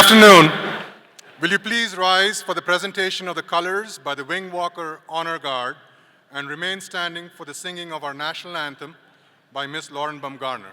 afternoon. Will you please rise for the presentation of the colors by the Wing Walker Honor Guard and remain standing for the singing of our national anthem by Miss Lauren Baumgartner.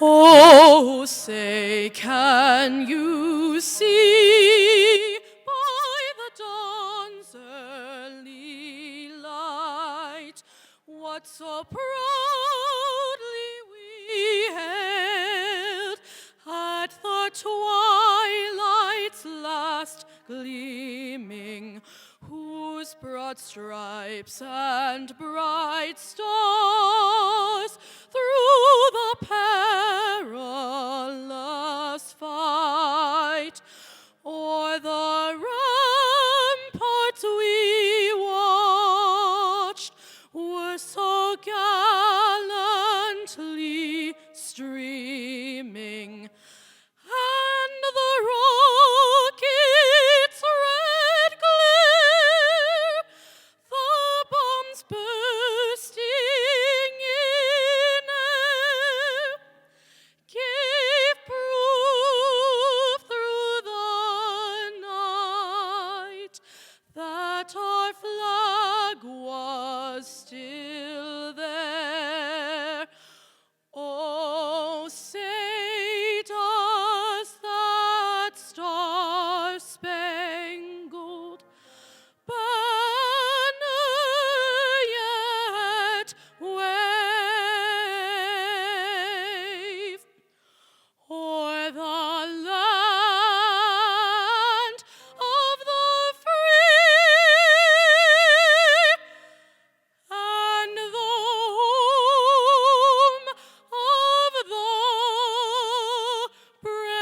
Oh, say, can you see by the dawn's early light what so proudly we hailed at the twilight's last gleaming, whose broad stripes and bright stars through the perilous fight o'er the ramparts we watched were so gallantly streaming, and the rocket's red glare, the bombs bursting in air, gave proof through the night that our flag was still there. Oh, say does that star-spangled banner yet wave o'er the land of the free and the home of the brave?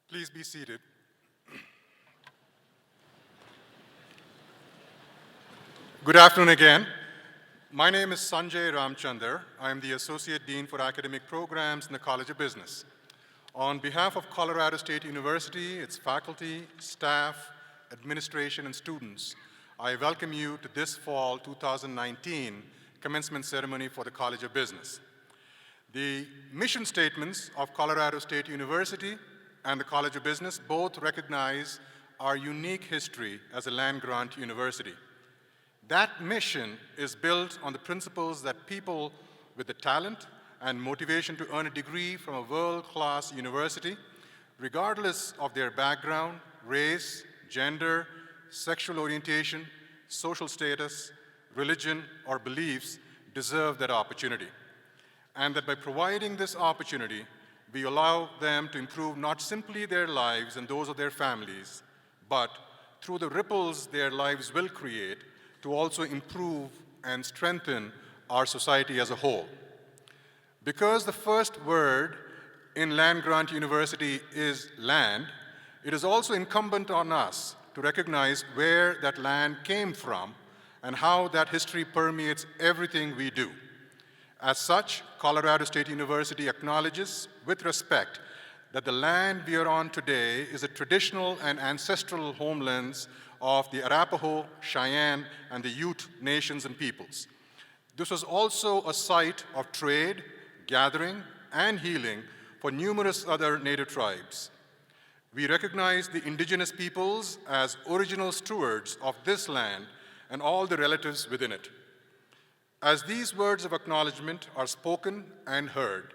Please be seated. Good afternoon again. My name is Sanjay Ramchandar. I am the Associate Dean for Academic Programs in the College of Business. On behalf of Colorado State University, its faculty, staff, administration, and students, I welcome you to this fall 2019 commencement ceremony for the College of Business. The mission statements of Colorado State University and the College of Business both recognize our unique history as a land-grant university. That mission is built on the principles that people with the talent and motivation to earn a degree from a world-class university, regardless of their background, race, gender, sexual orientation, social status, religion, or beliefs, deserve that opportunity. And that by providing this opportunity, we allow them to improve not simply their lives and those of their families, but through the ripples their lives will create, to also improve and strengthen our society as a whole. Because the first word in land-grant university is land, it is also incumbent on us to recognize where that land came from and how that history permeates everything we do. As such, Colorado State University acknowledges with respect that the land we are on today is a traditional and ancestral homelands of the Arapaho, Cheyenne, and the Ute nations and peoples. This was also a site of trade, gathering, and healing for numerous other native tribes. We recognize the indigenous peoples as original stewards of this land and all the relatives within it. As these words of acknowledgement are spoken and heard,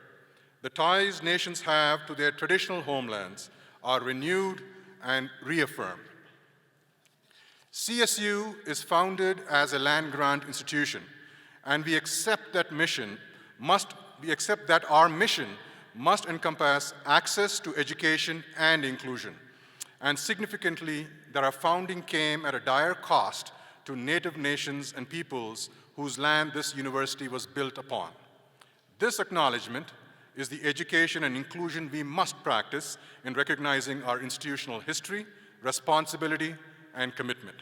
the ties nations have to their traditional homelands are renewed and reaffirm. CSU is founded as a land-grant institution, and we accept that our mission must encompass access to education and inclusion. And significantly, that our founding came at a dire cost to Native nations and peoples whose land this university was built upon. This acknowledgement is the education and inclusion we must practice in recognizing our institutional history, responsibility, and commitment.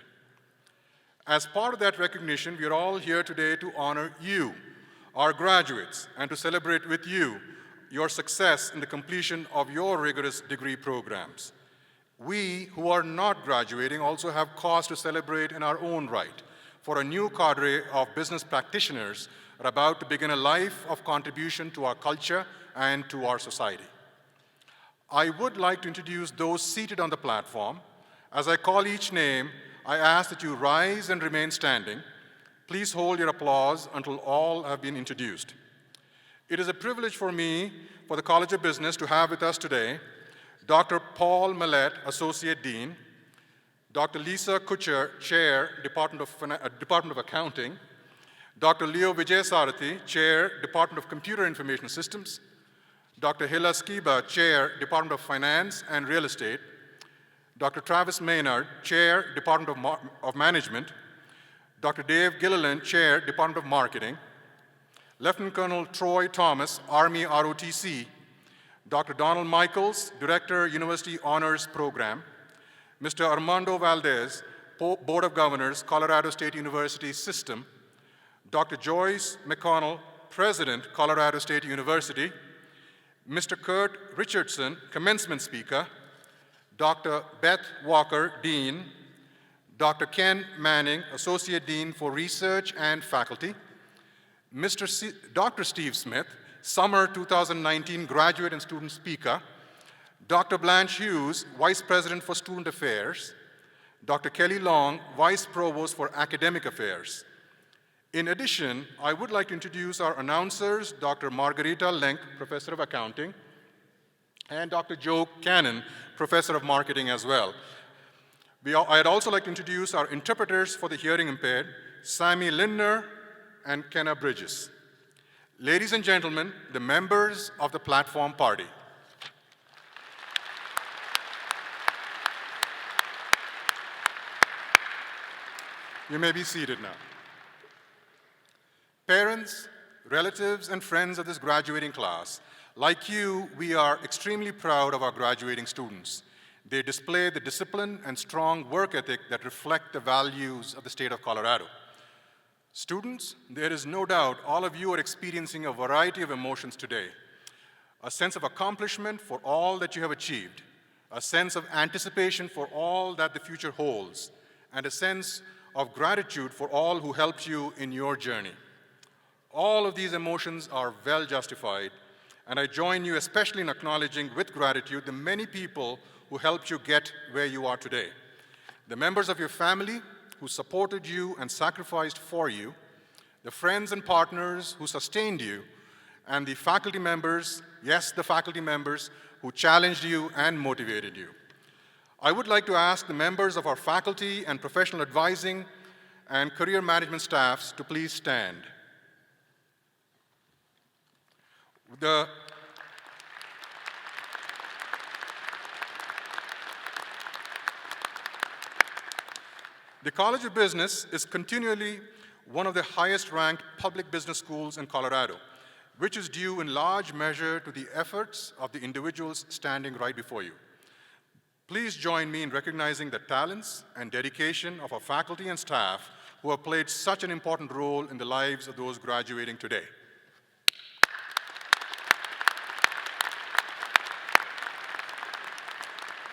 As part of that recognition, we are all here today to honor you, our graduates, and to celebrate with you your success in the completion of your rigorous degree programs. We who are not graduating also have cause to celebrate in our own right, for a new cadre of business practitioners are about to begin a life of contribution to our culture and to our society. I would like to introduce those seated on the platform. As I call each name, I ask that you rise and remain standing. Please hold your applause until all have been introduced. It is a privilege for me, for the College of Business, to have with us today Dr. Paul Millett, Associate Dean, Dr. Lisa Kutcher, Chair, Department of Accounting, Dr. Leo Vijayasarathi, Chair, Department of Computer Information Systems, Dr. Hila Skiba, Chair, Department of Finance and Real Estate, Dr. Travis Maynard, Chair, Department of Management, Dr. Dave Gilliland, Chair, Department of Marketing, Lieutenant Colonel Troy Thomas, Army ROTC, Dr. Donald Michaels, Director, University Honors Program, Mr. Armando Valdez, Board of Governors, Colorado State University System, Dr. Joyce McConnell, President, Colorado State University, Mr. Kurt Richardson, Commencement Speaker, Dr. Beth Walker, Dean, Dr. Ken Manning, Associate Dean for Research and Faculty, Dr. Steve Smith, Summer 2019 Graduate and Student Speaker, Dr. Blanche Hughes, Vice President for Student Affairs, Dr. Kelly Long, Vice Provost for Academic Affairs. In addition, I would like to introduce our announcers, Dr. Margarita Lenk, Professor of Accounting, and Dr. Joe Cannon, Professor of Marketing as well. I'd also like to introduce our interpreters for the hearing impaired, Sammy Lindner and Kenna Bridges. Ladies and gentlemen, the members of the platform party. You may be seated now. Parents, relatives, and friends of this graduating class, like you, we are extremely proud of our graduating students. They display the discipline and strong work ethic that reflect the values of the state of Colorado. Students, there is no doubt all of you are experiencing a variety of emotions today. A sense of accomplishment for all that you have achieved, a sense of anticipation for all that the future holds, and a sense of gratitude for all who helped you in your journey. All of these emotions are well justified, and I join you especially in acknowledging with gratitude the many people who helped you get where you are today. The members of your family who supported you and sacrificed for you, the friends and partners who sustained you, and the faculty members, yes, the faculty members who challenged you and motivated you. I would like to ask the members of our faculty and professional advising and career management staffs to please stand. The College of Business is continually one of the highest-ranked public business schools in Colorado, which is due in large measure to the efforts of the individuals standing right before you. Please join me in recognizing the talents and dedication of our faculty and staff who have played such an important role in the lives of those graduating today.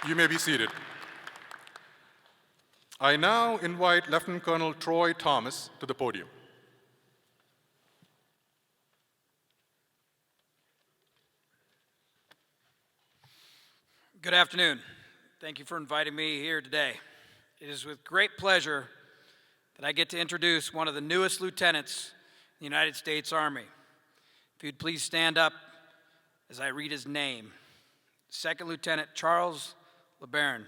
You may be seated. I now invite Lieutenant Colonel Troy Thomas to the podium. Good afternoon. Thank you for inviting me here today. It is with great pleasure that I get to introduce one of the newest lieutenants in the United States Army. If you'd please stand up as I read his name. Second Lieutenant Charles LeBaron.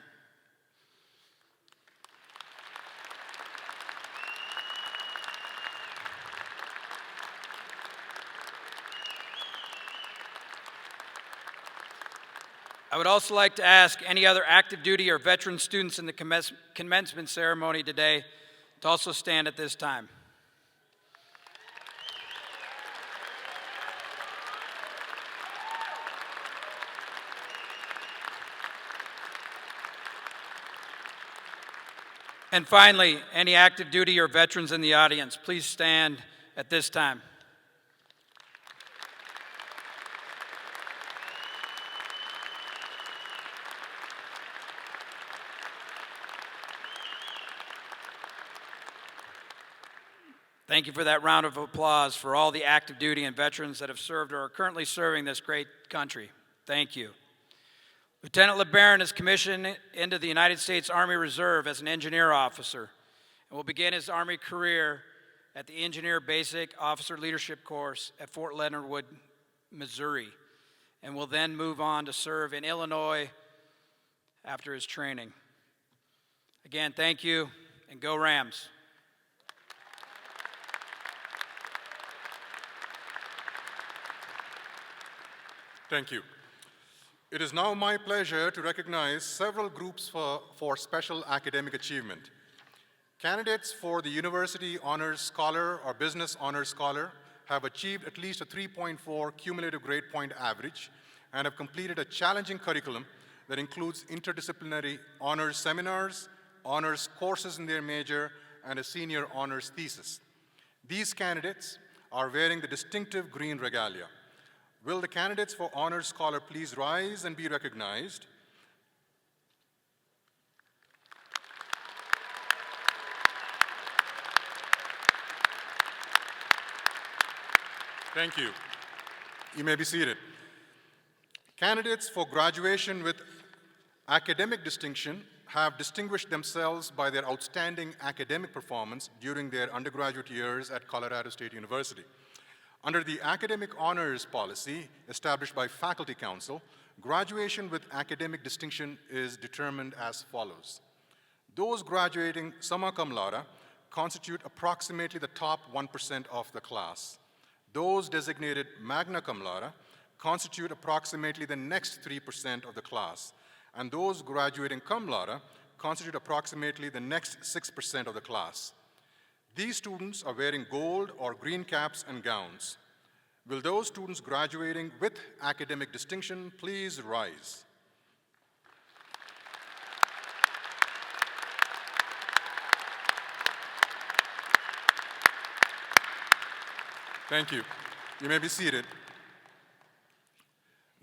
I would also like to ask any other active duty or veteran students in the commencement ceremony today to also stand at this time. And finally, any active duty or veterans in the audience, please stand at this time. Thank you for that round of applause for all the active duty and veterans that have served or are currently serving this great country. Thank you. Lieutenant LeBaron is commissioned into the United States Army Reserve as an engineer officer and will begin his Army career at the Engineer Basic Officer Leadership Course at Fort Leonard Wood, Missouri, and will then move on to serve in Illinois after his training. Again, thank you, and go Rams. Thank you. It is now my pleasure to recognize several groups for special academic achievement. Candidates for the University Honors Scholar or Business Honors Scholar have achieved at least a 3.4 cumulative grade point average and have completed a challenging curriculum that includes interdisciplinary honors seminars, honors courses in their major, and a senior honors thesis. These candidates are wearing the distinctive green regalia. Will the candidates for Honors Scholar please rise and be recognized? Thank you. You may be seated. Candidates for graduation with academic distinction have distinguished themselves by their outstanding academic performance during their undergraduate years at Colorado State University. Under the academic honors policy established by Faculty Council, graduation with academic distinction is determined as follows. Those graduating summa cum laude constitute approximately the top 1% of the class. Those designated magna cum laude constitute approximately the next 3% of the class. And those graduating cum laude constitute approximately the next 6% of the class. These students are wearing gold or green caps and gowns. Will those students graduating with academic distinction please rise? Thank you. You may be seated.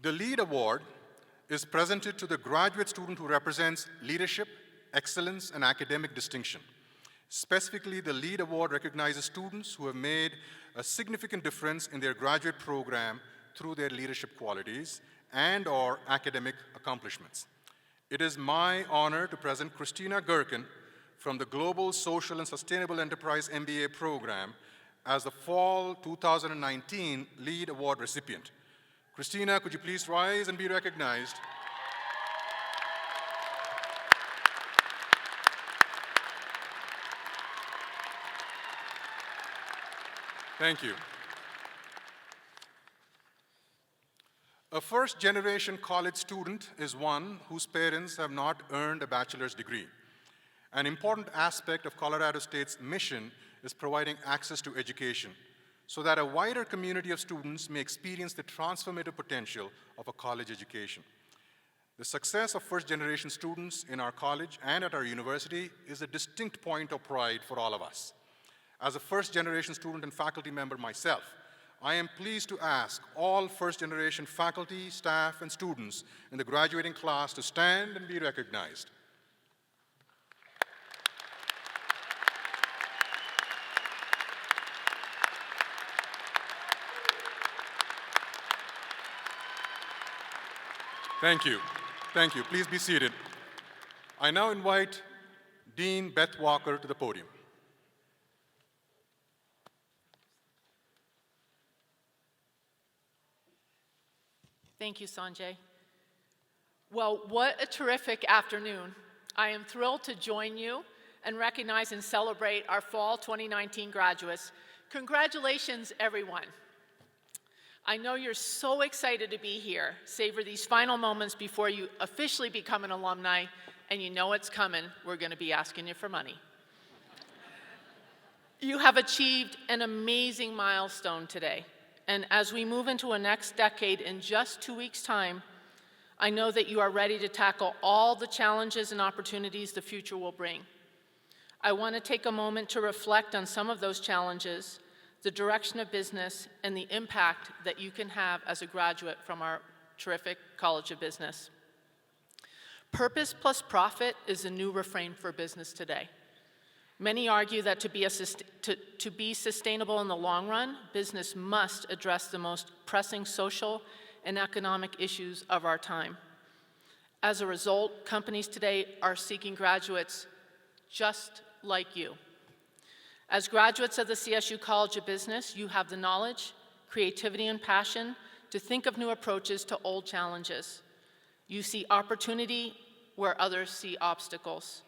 The LEAD Award is presented to the graduate student who represents leadership, excellence, and academic distinction. Specifically, the LEAD Award recognizes students who have made a significant difference in their graduate program through their leadership qualities and/or academic accomplishments. It is my honor to present Christina Gherkin from the Global Social and Sustainable Enterprise MBA program as the Fall 2019 LEAD Award recipient. Christina, could you please rise and be recognized? Thank you. A first-generation college student is one whose parents have not earned a bachelor's degree. An important aspect of Colorado State's mission is providing access to education so that a wider community of students may experience the transformative potential of a college education. The success of first-generation students in our college and at our university is a distinct point of pride for all of us. As a first-generation student and faculty member myself, I am pleased to ask all first-generation faculty, staff, and students in the graduating class to stand and be recognized. Thank you. Thank you. Please be seated. I now invite Dean Beth Walker to the podium. Thank you, Sanjay. Well, what a terrific afternoon. I am thrilled to join you and recognize and celebrate our Fall 2019 graduates. Congratulations, everyone. I know you're so excited to be here. Savor these final moments before you officially become an alumni, and you know it's coming. We're going to be asking you for money. You have achieved an amazing milestone today, and as we move into a next decade in just 2 weeks' time, I know that you are ready to tackle all the challenges and opportunities the future will bring. I want to take a moment to reflect on some of those challenges, the direction of business, and the impact that you can have as a graduate from our terrific College of Business. Purpose plus profit is a new refrain for business today. Many argue that to be sustainable in the long run, business must address the most pressing social and economic issues of our time. As a result, companies today are seeking graduates just like you. As graduates of the CSU College of Business, you have the knowledge, creativity, and passion to think of new approaches to old challenges. You see opportunity where others see obstacles.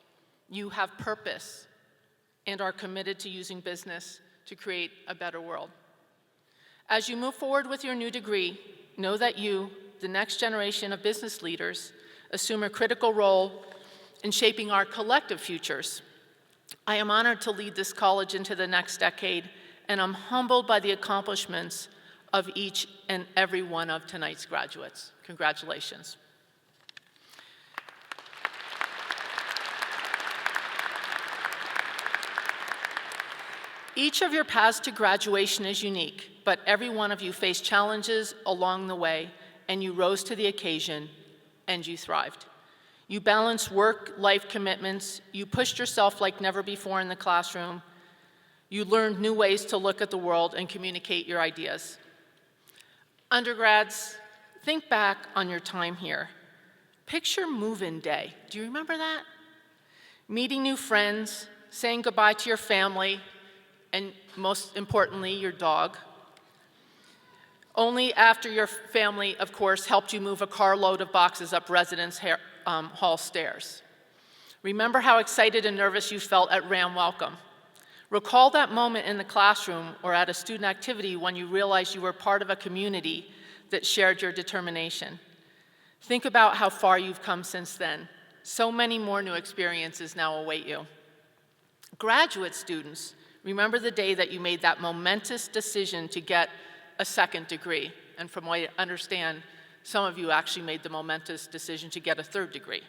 You have purpose and are committed to using business to create a better world. As you move forward with your new degree, know that you, the next generation of business leaders, assume a critical role in shaping our collective futures. I am honored to lead this college into the next decade, and I'm humbled by the accomplishments of each and every one of tonight's graduates. Congratulations. Each of your paths to graduation is unique, but every one of you faced challenges along the way, and you rose to the occasion, and you thrived. You balanced work-life commitments, you pushed yourself like never before in the classroom, you learned new ways to look at the world and communicate your ideas. Undergrads, think back on your time here. Picture move-in day. Do you remember that? Meeting new friends, saying goodbye to your family, and most importantly, your dog. Only after your family, of course, helped you move a carload of boxes up Residence Hall stairs. Remember how excited and nervous you felt at RAM Welcome. Recall that moment in the classroom or at a student activity when you realized you were part of a community that shared your determination. Think about how far you've come since then. So many more new experiences now await you. Graduate students, remember the day that you made that momentous decision to get a second degree. And from what I understand, some of you actually made the momentous decision to get a third degree.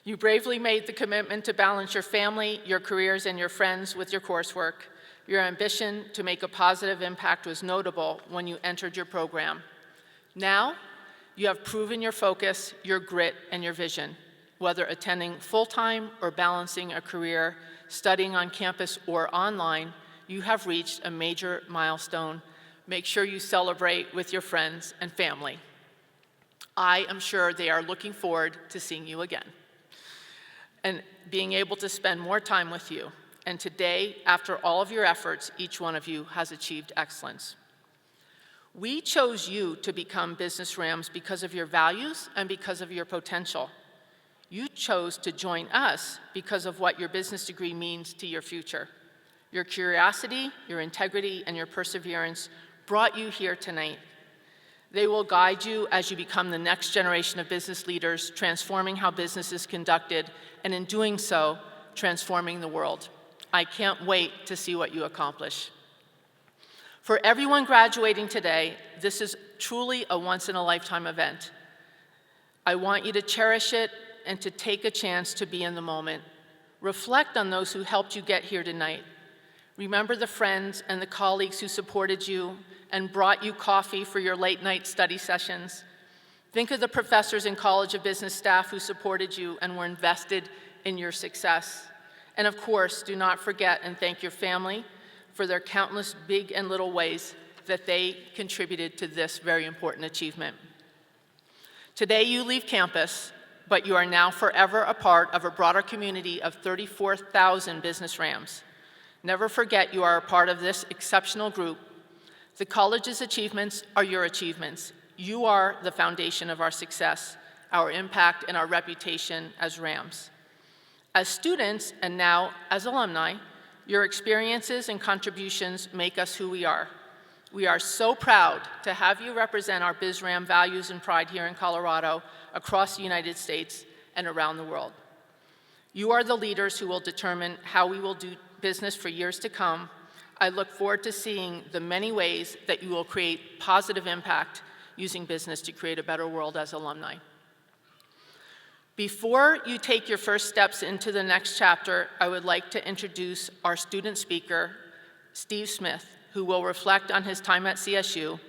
You bravely made the commitment to balance your family, your careers, and your friends with your coursework. Your ambition to make a positive impact was notable when you entered your program. Now, you have proven your focus, your grit, and your vision. Whether attending full-time or balancing a career, studying on campus or online, you have reached a major milestone. Make sure you celebrate with your friends and family. I am sure they are looking forward to seeing you again and being able to spend more time with you. And today, after all of your efforts, each one of you has achieved excellence. We chose you to become Business Rams because of your values and because of your potential. You chose to join us because of what your business degree means to your future. Your curiosity, your integrity, and your perseverance brought you here tonight. They will guide you as you become the next generation of business leaders, transforming how business is conducted, and in doing so, transforming the world. I can't wait to see what you accomplish. For everyone graduating today, this is truly a once-in-a-lifetime event. I want you to cherish it and to take a chance to be in the moment. Reflect on those who helped you get here tonight. Remember the friends and the colleagues who supported you and brought you coffee for your late-night study sessions. Think of the professors and College of Business staff who supported you and were invested in your success. And of course, do not forget and thank your family for their countless big and little ways that they contributed to this very important achievement. Today you leave campus, but you are now forever a part of a broader community of 34,000 Business Rams. Never forget you are a part of this exceptional group. The college's achievements are your achievements. You are the foundation of our success, our impact, and our reputation as Rams. As students, and now as alumni, your experiences and contributions make us who we are. We are so proud to have you represent our BizRam values and pride here in Colorado, across the United States, and around the world. You are the leaders who will determine how we will do business for years to come. I look forward to seeing the many ways that you will create positive impact using business to create a better world as alumni. Before you take your first steps into the next chapter, I would like to introduce our student speaker, Steve Smith, who will reflect on his time at CSU.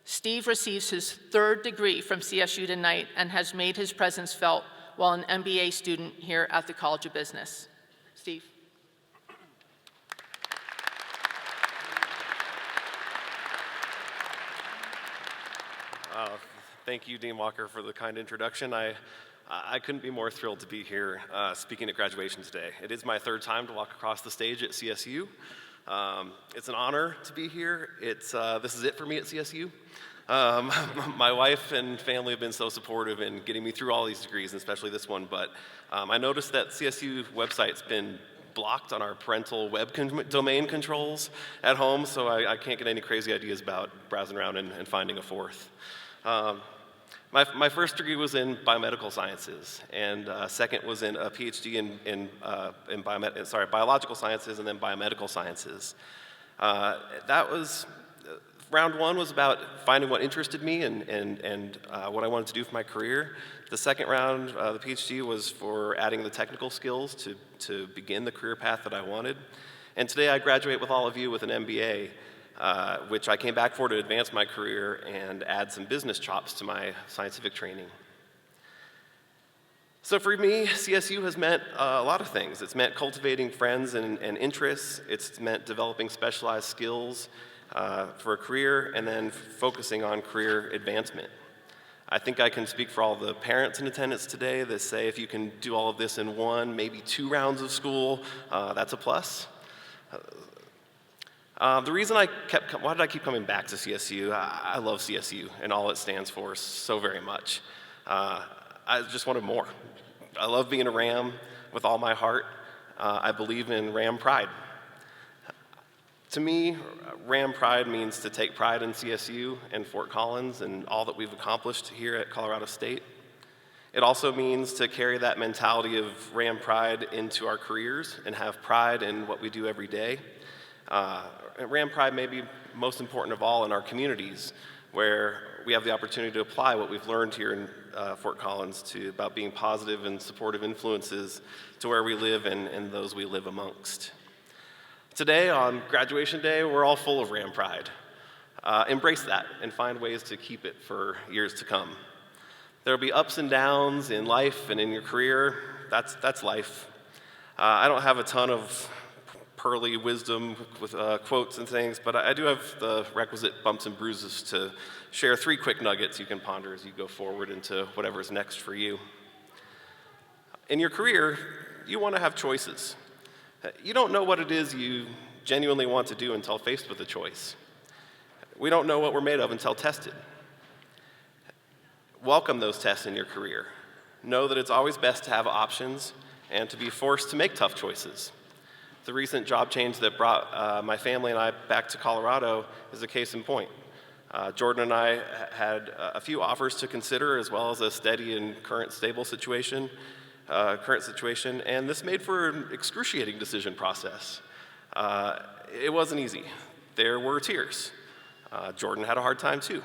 Steve receives his third degree from CSU tonight and has made his presence felt while an MBA student here at the College of Business. Steve. Thank you, Dean Walker, for the kind introduction. I couldn't be more thrilled to be here speaking at graduation today. It is my third time to walk across the stage at CSU. It's an honor to be here. This is it for me at CSU. My wife and family have been so supportive in getting me through all these degrees, and especially this one, but I noticed that CSU website's been blocked on our parental web domain controls at home, so I can't get any crazy ideas about browsing around and finding a fourth. My first degree was in biomedical sciences, and second was in a PhD in biological sciences and then biomedical sciences. Round one was about finding what interested me and what I wanted to do for my career. The second round, the PhD, was for adding the technical skills to begin the career path that I wanted. And today I graduate with all of you with an MBA, which I came back for to advance my career and add some business chops to my scientific training. So for me, CSU has meant a lot of things. It's meant cultivating friends and interests. It's meant developing specialized skills for a career, and then focusing on career advancement. I think I can speak for all the parents in attendance today that say if you can do all of this in one, maybe 2 rounds of school, that's a plus. The reason why did I keep coming back to CSU? I love CSU and all it stands for so very much. I just wanted more. I love being a Ram with all my heart. I believe in Ram pride. To me, Ram pride means to take pride in CSU and Fort Collins and all that we've accomplished here at Colorado State. It also means to carry that mentality of Ram pride into our careers and have pride in what we do every day. Ram pride may be most important of all in our communities, where we have the opportunity to apply what we've learned here in Fort Collins about being positive and supportive influences to where we live and those we live amongst. Today, on graduation day, we're all full of Ram pride. Embrace that and find ways to keep it for years to come. There will be ups and downs in life and in your career. That's life. I don't have a ton of pearly wisdom with quotes and things, but I do have the requisite bumps and bruises to share 3 quick nuggets you can ponder as you go forward into whatever's next for you. In your career, you want to have choices. You don't know what it is you genuinely want to do until faced with a choice. We don't know what we're made of until tested. Welcome those tests in your career. Know that it's always best to have options and to be forced to make tough choices. The recent job change that brought my family and I back to Colorado is a case in point. Jordan and I had a few offers to consider, as well as a steady and current situation, and this made for an excruciating decision process. It wasn't easy. There were tears. Jordan had a hard time too.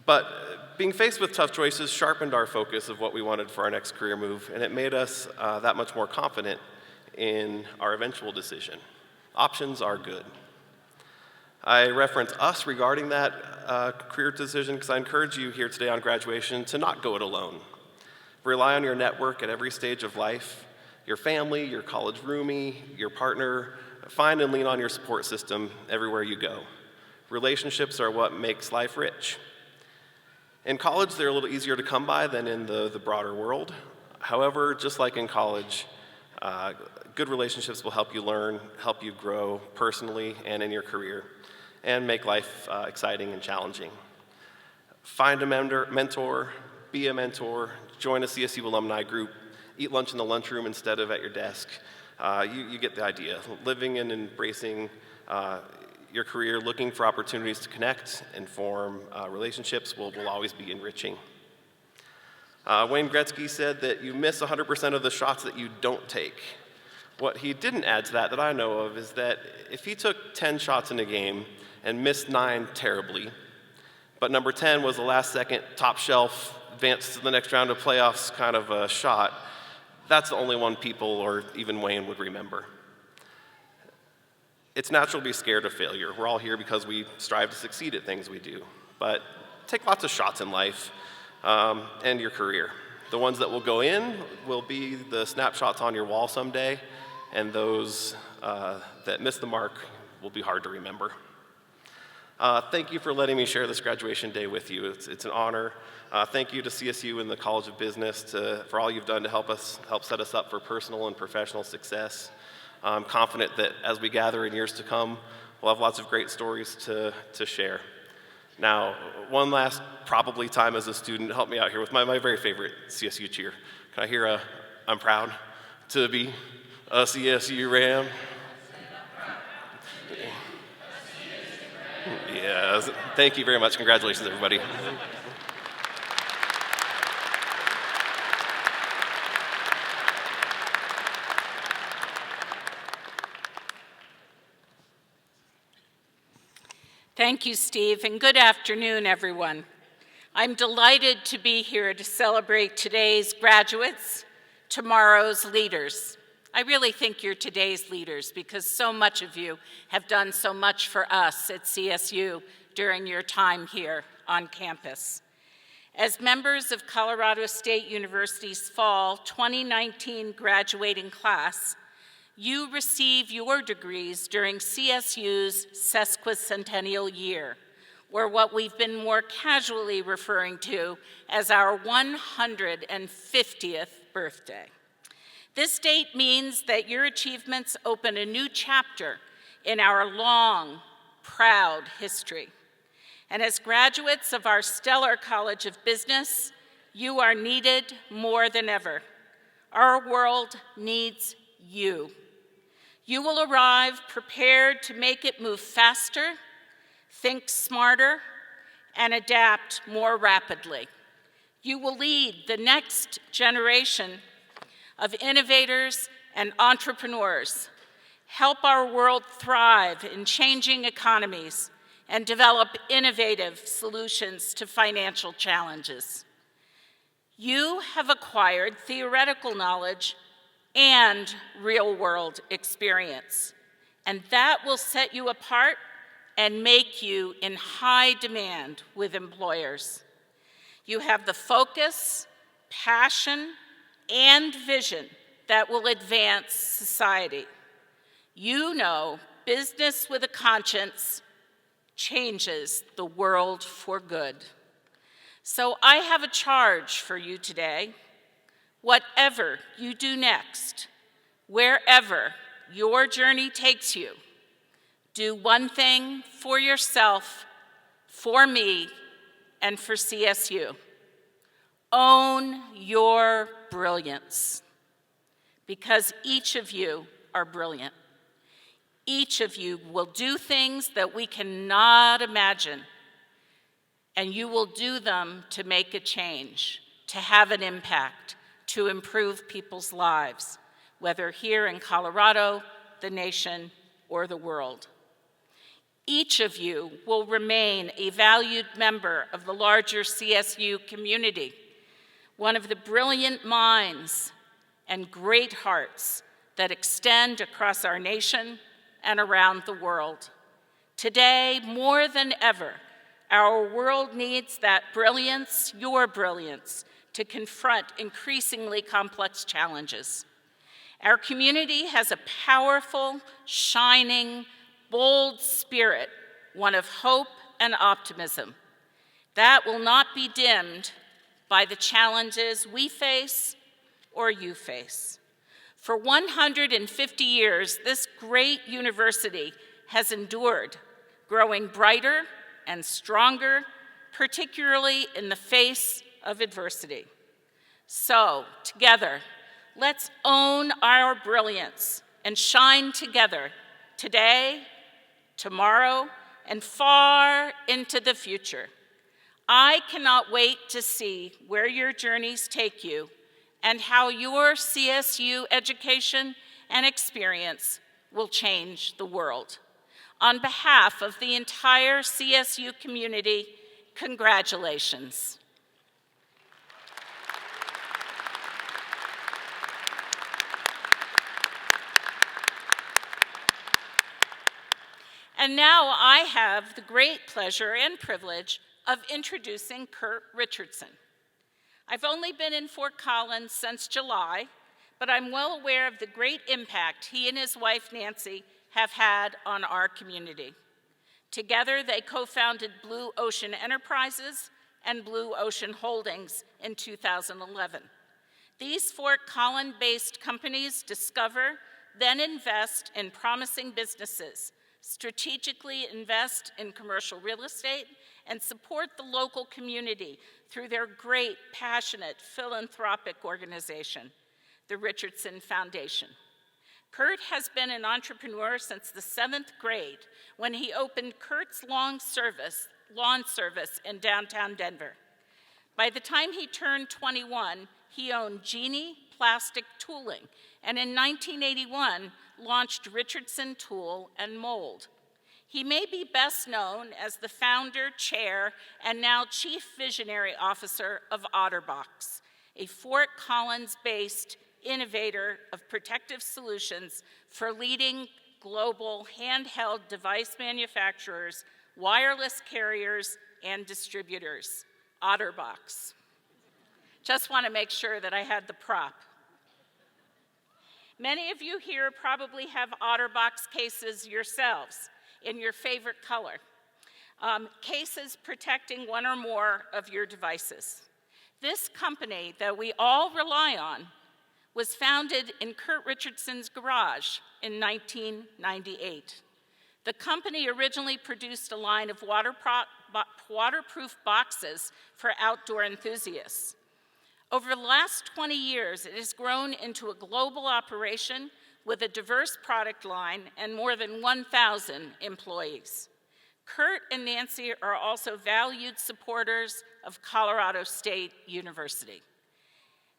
But being faced with tough choices sharpened our focus of what we wanted for our next career move, and it made us that much more confident in our eventual decision. Options are good. I reference us regarding that career decision because I encourage you here today on graduation to not go it alone. Rely on your network at every stage of life, your family, your college roomie, your partner. Find and lean on your support system everywhere you go. Relationships are what makes life rich. In college, they're a little easier to come by than in the broader world. However, just like in college, good relationships will help you learn, help you grow personally and in your career, and make life exciting and challenging. Find a mentor, be a mentor, join a CSU alumni group, eat lunch in the lunchroom instead of at your desk. You get the idea. Living and embracing your career looking for opportunities to connect and form relationships will always be enriching. Wayne Gretzky said that you miss 100% of the shots that you don't take. What he didn't add to that I know of is that if he took 10 shots in a game and missed 9 terribly, but number 10 was the last second, top shelf, advance to the next round of playoffs kind of a shot, that's the only one people or even Wayne would remember. It's natural to be scared of failure. We're all here because we strive to succeed at things we do. But take lots of shots in life and your career. The ones that will go in will be the snapshots on your wall someday, and those that miss the mark will be hard to remember. Thank you for letting me share this graduation day with you. It's an honor. Thank you to CSU and the College of Business for all you've done to help set us up for personal and professional success. I'm confident that as we gather in years to come, we'll have lots of great stories to share. Now, one last probably time as a student, help me out here with my very favorite CSU cheer. Can I hear a, I'm proud to be a CSU Ram? Yes, thank you very much. Congratulations, everybody. Thank you, Steve, and good afternoon, everyone. I'm delighted to be here to celebrate today's graduates, tomorrow's leaders. I really think you're today's leaders because so much of you have done so much for us at CSU during your time here on campus. As members of Colorado State University's fall 2019 graduating class, you receive your degrees during CSU's sesquicentennial year, or what we've been more casually referring to as our 150th birthday. This date means that your achievements open a new chapter in our long, proud history. And as graduates of our stellar College of Business, you are needed more than ever. Our world needs you. You will arrive prepared to make it move faster, think smarter, and adapt more rapidly. You will lead the next generation of innovators and entrepreneurs, help our world thrive in changing economies, and develop innovative solutions to financial challenges. You have acquired theoretical knowledge and real-world experience, and that will set you apart and make you in high demand with employers. You have the focus, passion, and vision that will advance society. You know business with a conscience changes the world for good. So I have a charge for you today. Whatever you do next, wherever your journey takes you, do one thing for yourself, for me, and for CSU. Own your brilliance, because each of you are brilliant. Each of you will do things that we cannot imagine, and you will do them to make a change, to have an impact, to improve people's lives, whether here in Colorado, the nation, or the world. Each of you will remain a valued member of the larger CSU community, one of the brilliant minds and great hearts that extend across our nation and around the world. Today, more than ever, our world needs that brilliance, your brilliance, to confront increasingly complex challenges. Our community has a powerful, shining, bold spirit, one of hope and optimism. That will not be dimmed by the challenges we face or you face. For 150 years, this great university has endured, growing brighter and stronger, particularly in the face of adversity. So, together, let's own our brilliance and shine together today, tomorrow, and far into the future. I cannot wait to see where your journeys take you and how your CSU education and experience will change the world. On behalf of the entire CSU community, congratulations. And now I have the great pleasure and privilege of introducing Kurt Richardson. I've only been in Fort Collins since July, but I'm well aware of the great impact he and his wife Nancy have had on our community. Together, they co-founded Blue Ocean Enterprises and Blue Ocean Holdings in 2011. These Fort Collins-based companies discover, then invest in promising businesses, strategically invest in commercial real estate, and support the local community through their great, passionate, philanthropic organization, the Richardson Foundation. Kurt has been an entrepreneur since the 7th grade when he opened Kurt's Lawn Service in downtown Denver. By the time he turned 21, he owned Genie Plastic Tooling, and in 1981 launched Richardson Tool and Mold. He may be best known as the founder, chair, and now chief visionary officer of OtterBox, a Fort Collins-based innovator of protective solutions for leading global handheld device manufacturers, wireless carriers, and distributors. OtterBox. Just want to make sure that I had the prop. Many of you here probably have OtterBox cases yourselves in your favorite color. Cases protecting one or more of your devices. This company that we all rely on was founded in Kurt Richardson's garage in 1998. The company originally produced a line of waterproof boxes for outdoor enthusiasts. Over the last 20 years, it has grown into a global operation with a diverse product line and more than 1,000 employees. Kurt and Nancy are also valued supporters of Colorado State University.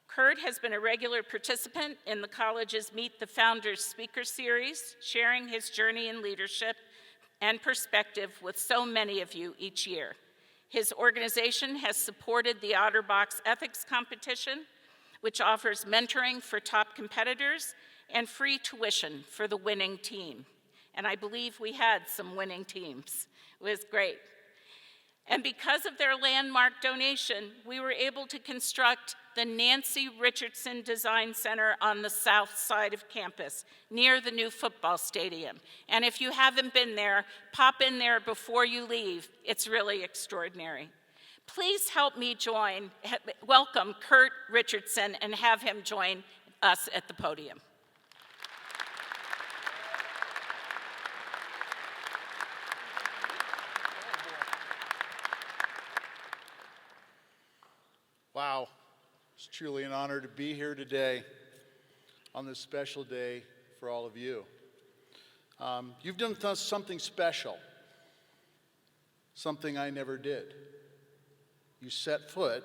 Kurt has been a regular participant in the college's Meet the Founders speaker series, sharing his journey in leadership and perspective with so many of you each year. His organization has supported the OtterBox Ethics Competition, which offers mentoring for top competitors and free tuition for the winning team. And I believe we had some winning teams. It was great. And because of their landmark donation, we were able to construct the Nancy Richardson Design Center on the south side of campus, near the new football stadium. And if you haven't been there, pop in there before you leave. It's really extraordinary. Please help me welcome Kurt Richardson and have him join us at the podium. Wow, it's truly an honor to be here today on this special day for all of you. You've done something special, something I never did. You set foot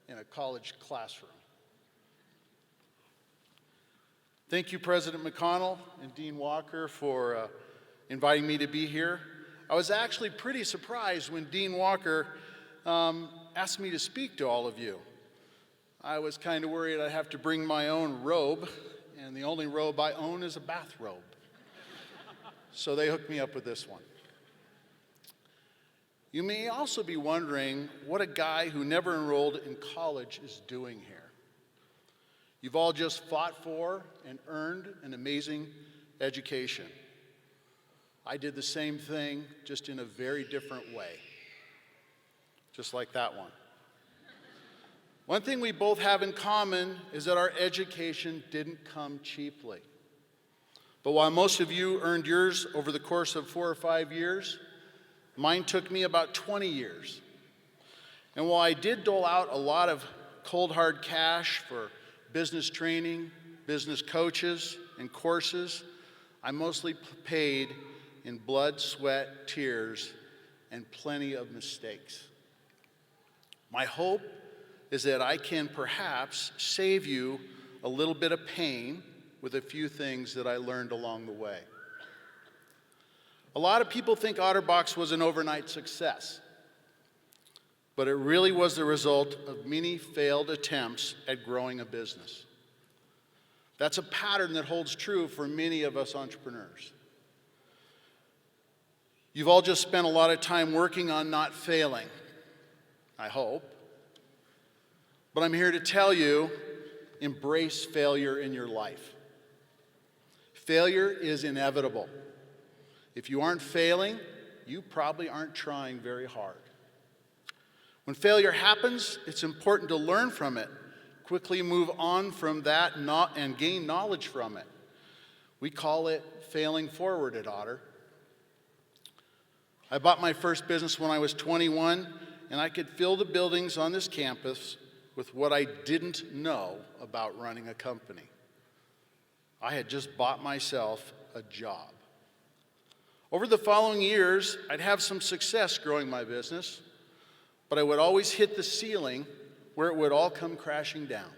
in a college classroom. Thank you, President McConnell and Dean Walker, for inviting me to be here. I was actually pretty surprised when Dean Walker asked me to speak to all of you. I was kind of worried I'd have to bring my own robe, and the only robe I own is a bathrobe. So they hooked me up with this one. You may also be wondering what a guy who never enrolled in college is doing here. You've all just fought for and earned an amazing education. I did the same thing, just in a very different way. Just like that one. One thing we both have in common is that our education didn't come cheaply. But while most of you earned yours over the course of 4 or 5 years, mine took me about 20 years. And while I did dole out a lot of cold hard cash for business training, business coaches, and courses, I mostly paid in blood, sweat, tears, and plenty of mistakes. My hope is that I can perhaps save you a little bit of pain with a few things that I learned along the way. A lot of people think OtterBox was an overnight success, but it really was the result of many failed attempts at growing a business. That's a pattern that holds true for many of us entrepreneurs. You've all just spent a lot of time working on not failing, I hope. But I'm here to tell you, embrace failure in your life. Failure is inevitable. If you aren't failing, you probably aren't trying very hard. When failure happens, it's important to learn from it, quickly move on from that and gain knowledge from it. We call it failing forward at Otter. I bought my first business when I was 21, and I could fill the buildings on this campus with what I didn't know about running a company. I had just bought myself a job. Over the following years, I'd have some success growing my business, but I would always hit the ceiling where it would all come crashing down.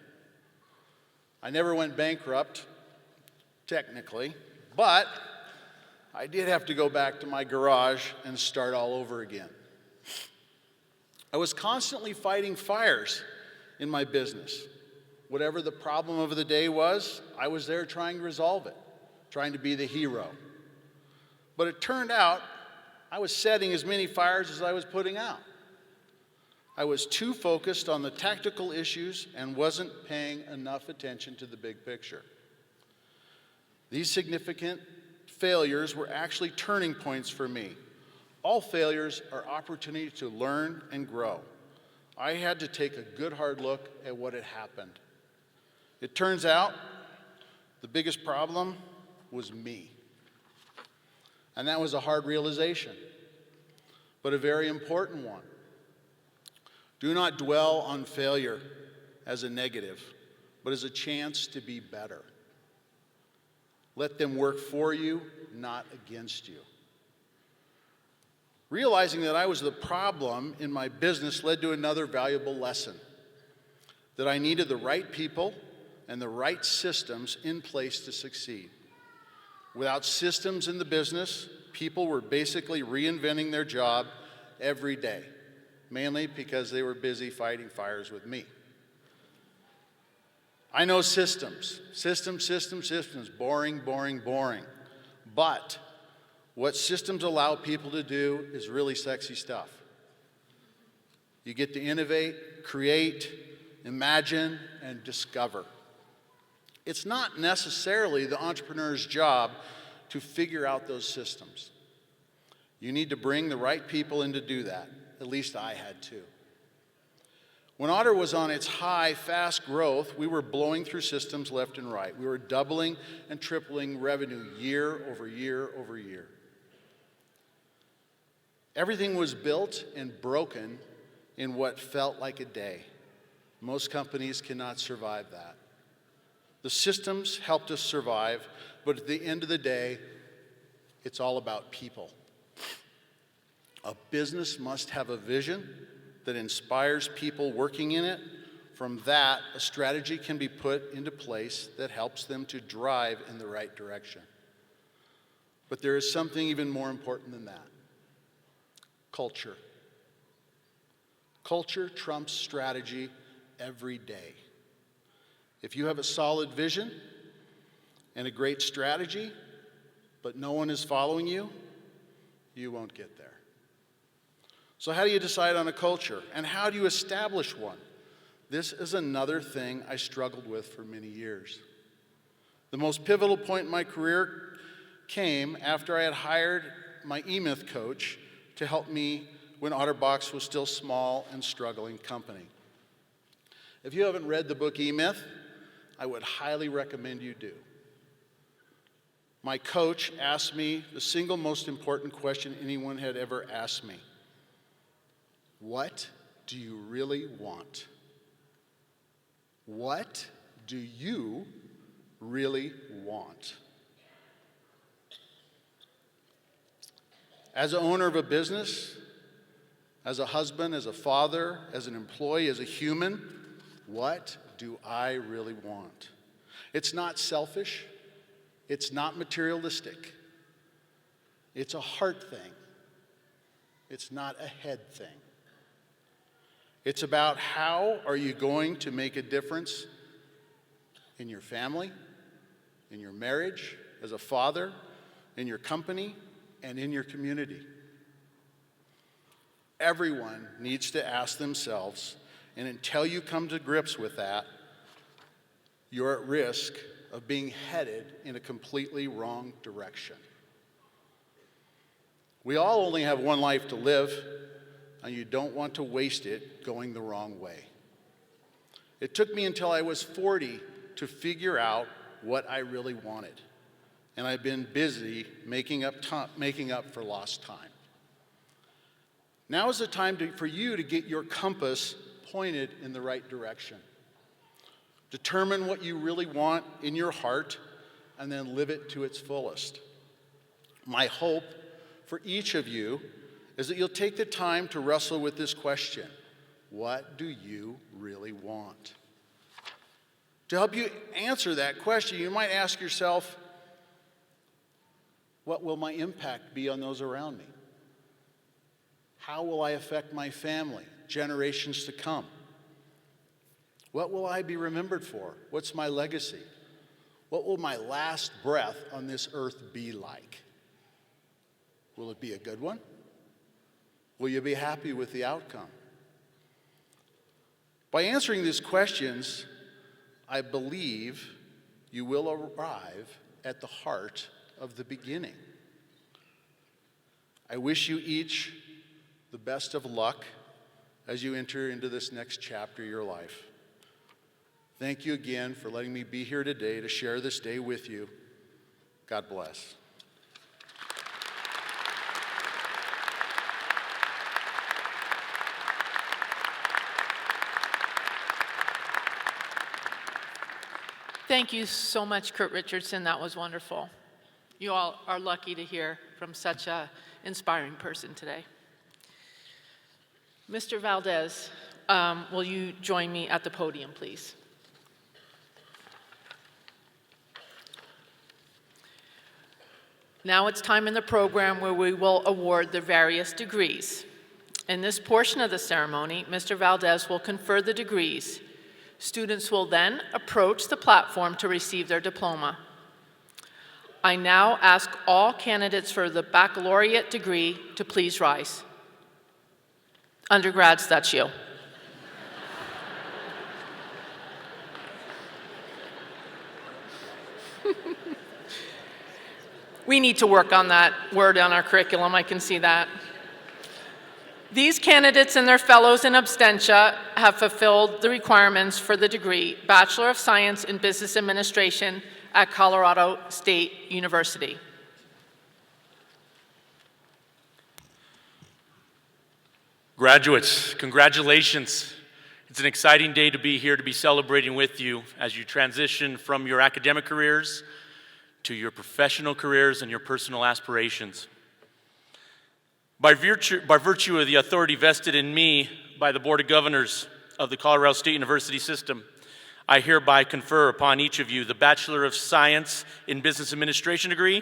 I never went bankrupt, technically, but I did have to go back to my garage and start all over again. I was constantly fighting fires in my business. Whatever the problem of the day was, I was there trying to resolve it, trying to be the hero. But it turned out I was setting as many fires as I was putting out. I was too focused on the tactical issues and wasn't paying enough attention to the big picture. These significant failures were actually turning points for me. All failures are opportunities to learn and grow. I had to take a good hard look at what had happened. It turns out the biggest problem was me. And that was a hard realization, but a very important one. Do not dwell on failure as a negative, but as a chance to be better. Let them work for you, not against you. Realizing that I was the problem in my business led to another valuable lesson, that I needed the right people and the right systems in place to succeed. Without systems in the business, people were basically reinventing their job every day, mainly because they were busy fighting fires with me. I know systems, boring, boring, boring. But what systems allow people to do is really sexy stuff. You get to innovate, create, imagine, and discover. It's not necessarily the entrepreneur's job to figure out those systems. You need to bring the right people in to do that. At least I had to. When Otter was on its high, fast growth, we were blowing through systems left and right. We were doubling and tripling revenue year over year over year. Everything was built and broken in what felt like a day. Most companies cannot survive that. The systems helped us survive, but at the end of the day, it's all about people. A business must have a vision that inspires people working in it. From that, a strategy can be put into place that helps them to drive in the right direction. But there is something even more important than that: culture. Culture trumps strategy every day. If you have a solid vision and a great strategy, but no one is following you, you won't get there. So how do you decide on a culture? And how do you establish one? This is another thing I struggled with for many years. The most pivotal point in my career came after I had hired my E-Myth coach to help me when OtterBox was still a small and struggling company. If you haven't read the book E-Myth, I would highly recommend you do. My coach asked me the single most important question anyone had ever asked me. What do you really want? What do you really want? As an owner of a business, as a husband, as a father, as an employee, as a human, what do I really want? It's not selfish. It's not materialistic. It's a heart thing. It's not a head thing. It's about how are you going to make a difference in your family, in your marriage, as a father, in your company, and in your community. Everyone needs to ask themselves, and until you come to grips with that, you're at risk of being headed in a completely wrong direction. We all only have one life to live, and you don't want to waste it going the wrong way. It took me until I was 40 to figure out what I really wanted, and I've been busy making up for lost time. Now is the time for you to get your compass pointed in the right direction. Determine what you really want in your heart, and then live it to its fullest. My hope for each of you is that you'll take the time to wrestle with this question: what do you really want? To help you answer that question, you might ask yourself, what will my impact be on those around me? How will I affect my family, generations to come? What will I be remembered for? What's my legacy? What will my last breath on this earth be like? Will it be a good one? Will you be happy with the outcome? By answering these questions, I believe you will arrive at the heart of the beginning. I wish you each the best of luck as you enter into this next chapter of your life. Thank you again for letting me be here today to share this day with you. God bless. Thank you so much, Kurt Richardson. That was wonderful. You all are lucky to hear from such an inspiring person today. Mr. Valdez, will you join me at the podium, please? Now it's time in the program where we will award the various degrees. In this portion of the ceremony, Mr. Valdez will confer the degrees. Students will then approach the platform to receive their diploma. I now ask all candidates for the baccalaureate degree to please rise. Undergrads, that's you. We need to work on that word on our curriculum, I can see that. These candidates and their fellows in absentia have fulfilled the requirements for the degree Bachelor of Science in Business Administration at Colorado State University. Graduates, congratulations. It's an exciting day to be here to be celebrating with you as you transition from your academic careers to your professional careers and your personal aspirations. By virtue of the authority vested in me by the Board of Governors of the Colorado State University system, I hereby confer upon each of you the Bachelor of Science in Business Administration degree,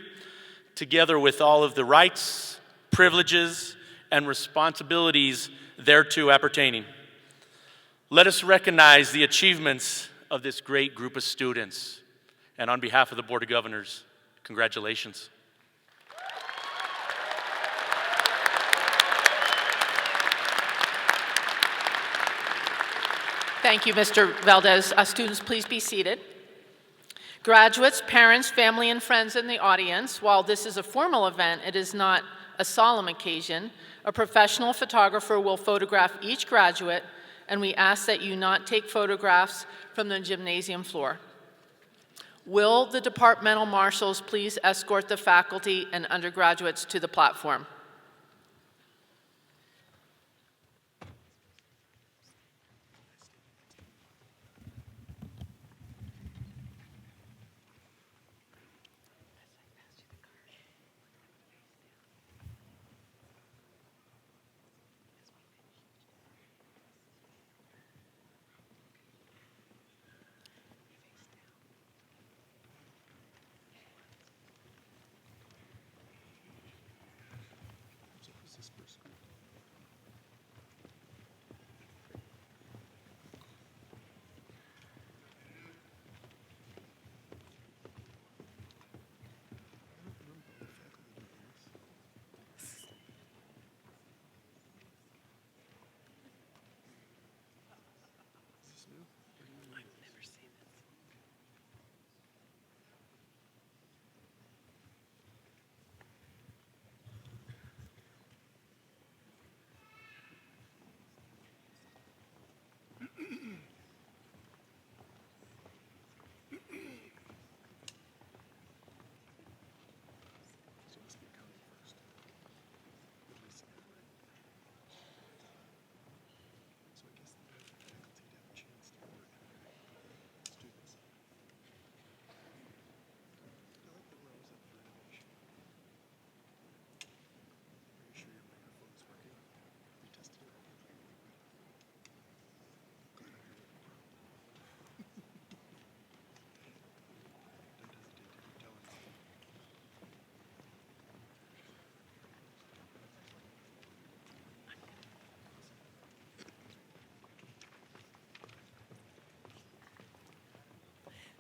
together with all of the rights, privileges, and responsibilities thereto appertaining. Let us recognize the achievements of this great group of students. And on behalf of the Board of Governors, congratulations. Thank you, Mr. Valdez. Students, please be seated. Graduates, parents, family, and friends in the audience, while this is a formal event, it is not a solemn occasion. A professional photographer will photograph each graduate, and we ask that you not take photographs from the gymnasium floor. Will the departmental marshals please escort the faculty and undergraduates to the platform?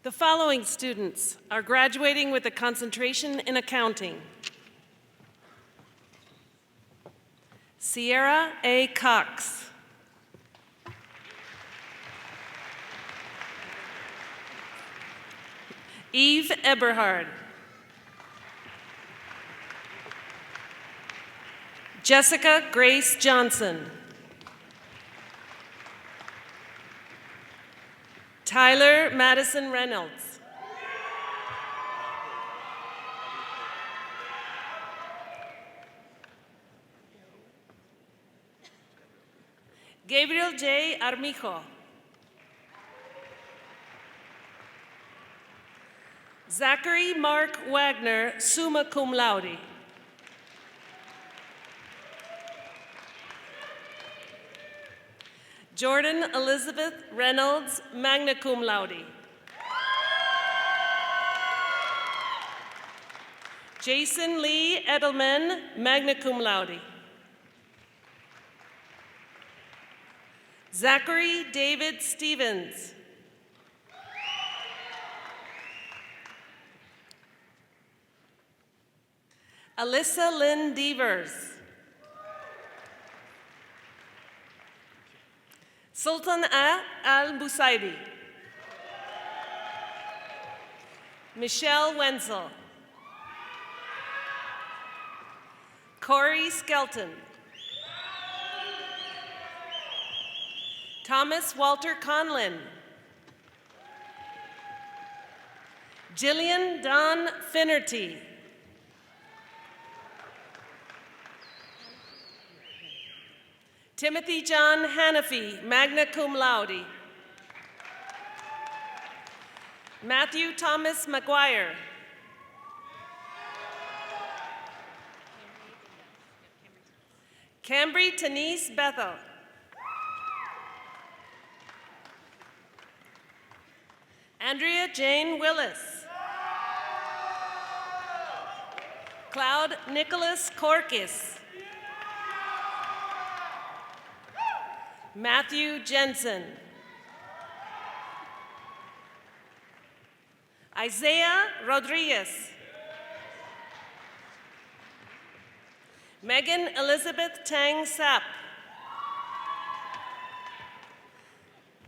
The following students are graduating with a concentration in accounting. Sierra A. Cox. Eve Eberhard. Jessica Grace Johnson. Tyler Madison Reynolds. Gabriel J. Armijo. Zachary Mark Wagner, summa cum laude. Jordan Elizabeth Reynolds, magna cum laude. Jason Lee Edelman, magna cum laude. Zachary David Stevens. Alyssa Lynn Devers. Sultan A. Al-Busaidi. Michelle Wenzel. Corey Skelton. Thomas Walter Conlin. Jillian Dawn Finnerty. Timothy John Hanafi, magna cum laude. Matthew Thomas McGuire. Cambry Denise Bethel. Andrea Jane Willis. Cloud Nicholas Corkis. Matthew Jensen. Isaiah Rodriguez. Megan Elizabeth Tang Sapp.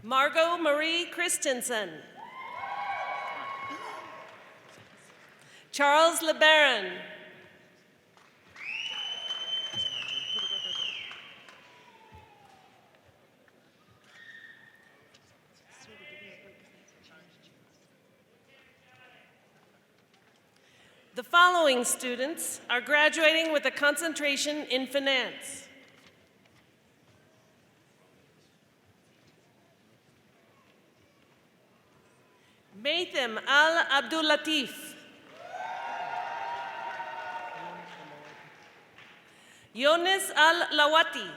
Margot Marie Christensen. Charles LeBaron. The following students are graduating with a concentration in finance. Maitham Al-Abdul Latif. Yonis Al-Lawati.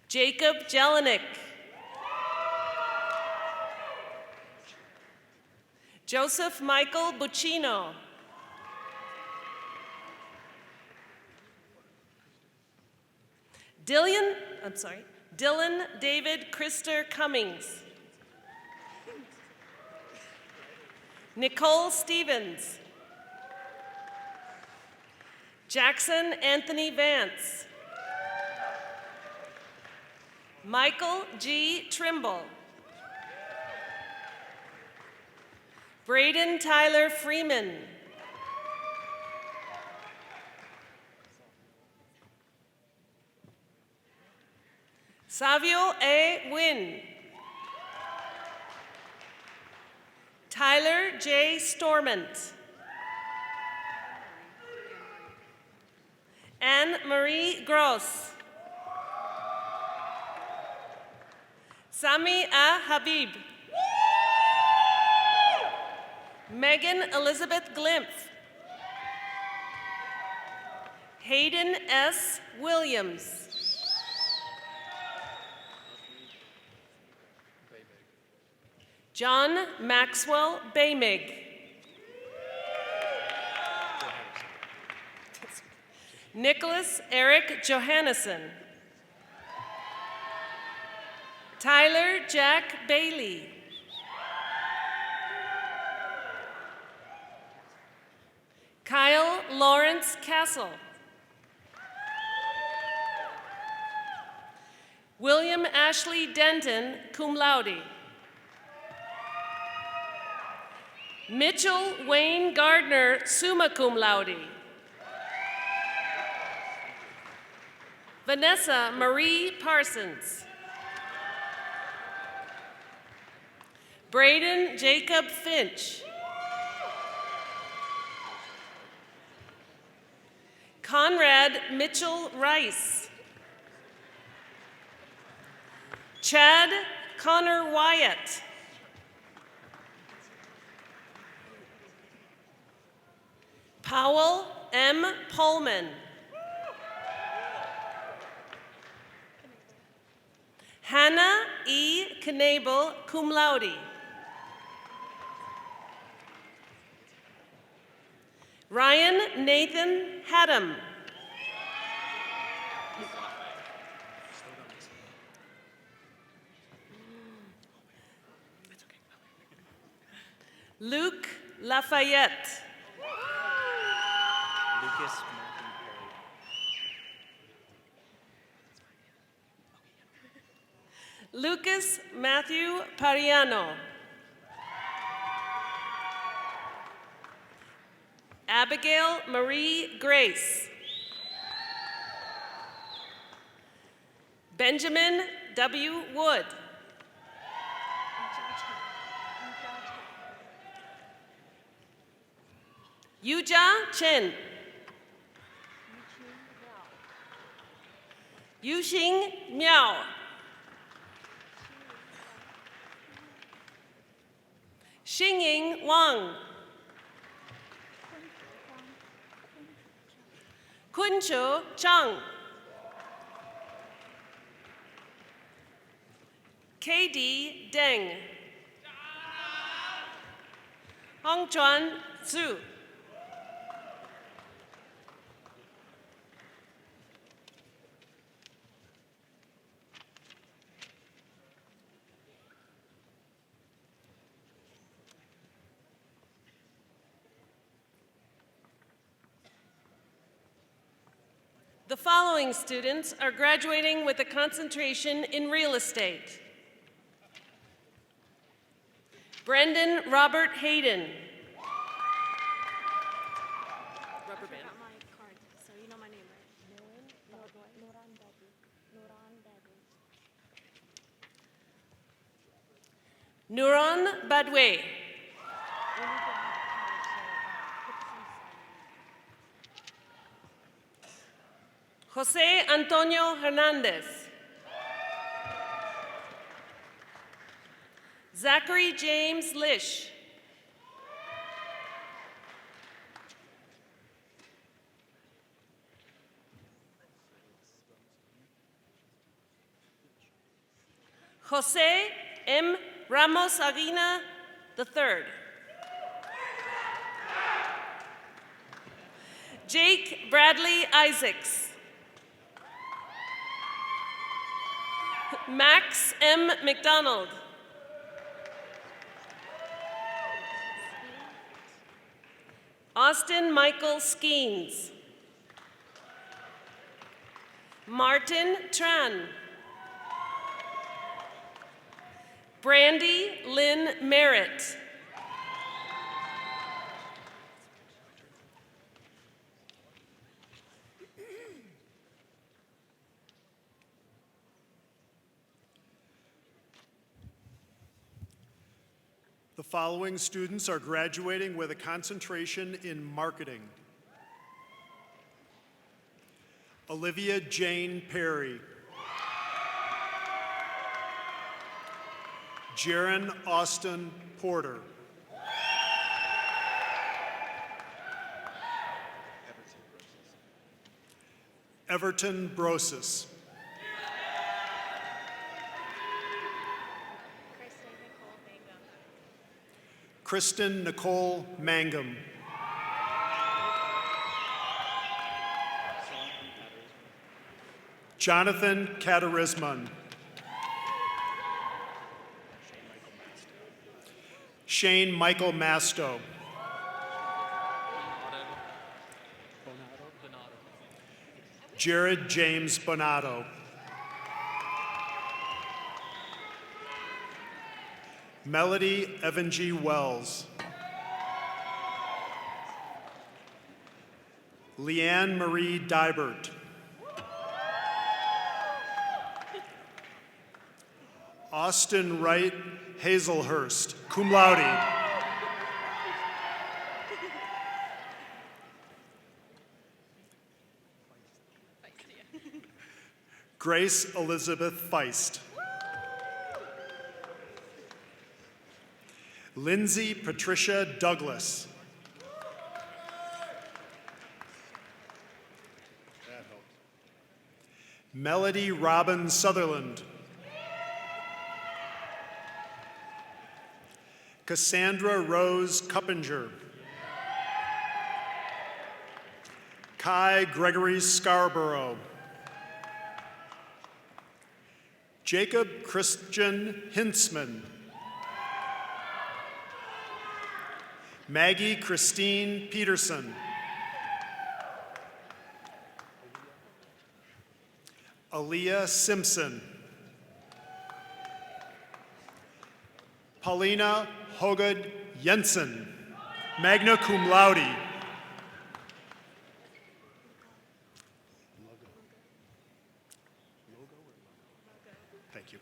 Jacob Jelinek. Joseph Michael Buccino. Dylan David Krister Cummings. Nicole Stevens. Jackson Anthony Vance. Michael G. Trimble. Braden Tyler Freeman. Savio A. Wynn. Tyler J. Stormont. Anne Marie Gross. Sami A. Habib. Megan Elizabeth Glimpf. Hayden S. Williams. John Maxwell Baymig. Nicholas Eric Johannesson. Tyler Jack Bailey. Kyle Lawrence Castle. William Ashley Denton, cum laude. Mitchell Wayne Gardner, summa cum laude. Vanessa Marie Parsons. Braden Jacob Finch. Conrad Mitchell Rice. Chad Connor Wyatt. Powell M. Pullman. Hannah E. Knabel, cum laude. Ryan Nathan Haddam. Luke Lafayette. Lucas Matthew Pariano. Abigail Marie Grace. Benjamin W. Wood. Yuja Chen. Yuxing Miao. Xingying Wang. Kuncho Chang. KD Deng. Hongchuan Zhu. The following students are graduating with a concentration in real estate. Brendan Robert Hayden. Rubber band. My card, so you know my name, right? Nuran Badwe. Jose Antonio Hernandez. Zachary James Lish. Jose M. Ramos Aguina III. Jake Bradley Isaacs. Max M. McDonald. Austin Michael Skeens. Martin Tran. Brandy Lynn Merritt. The following students are graduating with a concentration in marketing. Olivia Jane Perry. Jaron Austin Porter. Everton Brosis. Kristen Nicole Mangum. Jonathan Katarisman. Shane Michael Masto. Jared James Bonato. Melody Evan G. Wells. Leanne Marie Dybert. Austin Wright Hazelhurst, cum laude. Grace Elizabeth Feist. Lindsay Patricia Douglas. Melody Robin Sutherland. Cassandra Rose Cuppinger. Kai Gregory Scarborough. Jacob Christian Hintzman. Maggie Christine Peterson. Aaliyah Simpson. Paulina Hogod Jensen, magna cum laude. Thank you.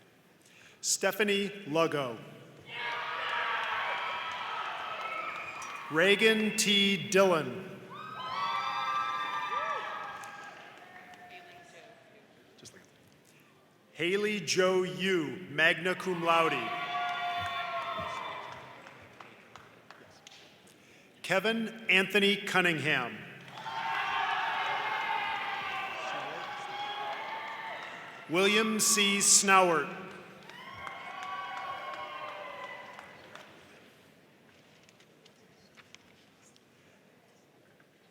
Stephanie Lugo. Reagan T. Dillon. Haley Jo Yu, magna cum laude. Kevin Anthony Cunningham. William C. Snowert.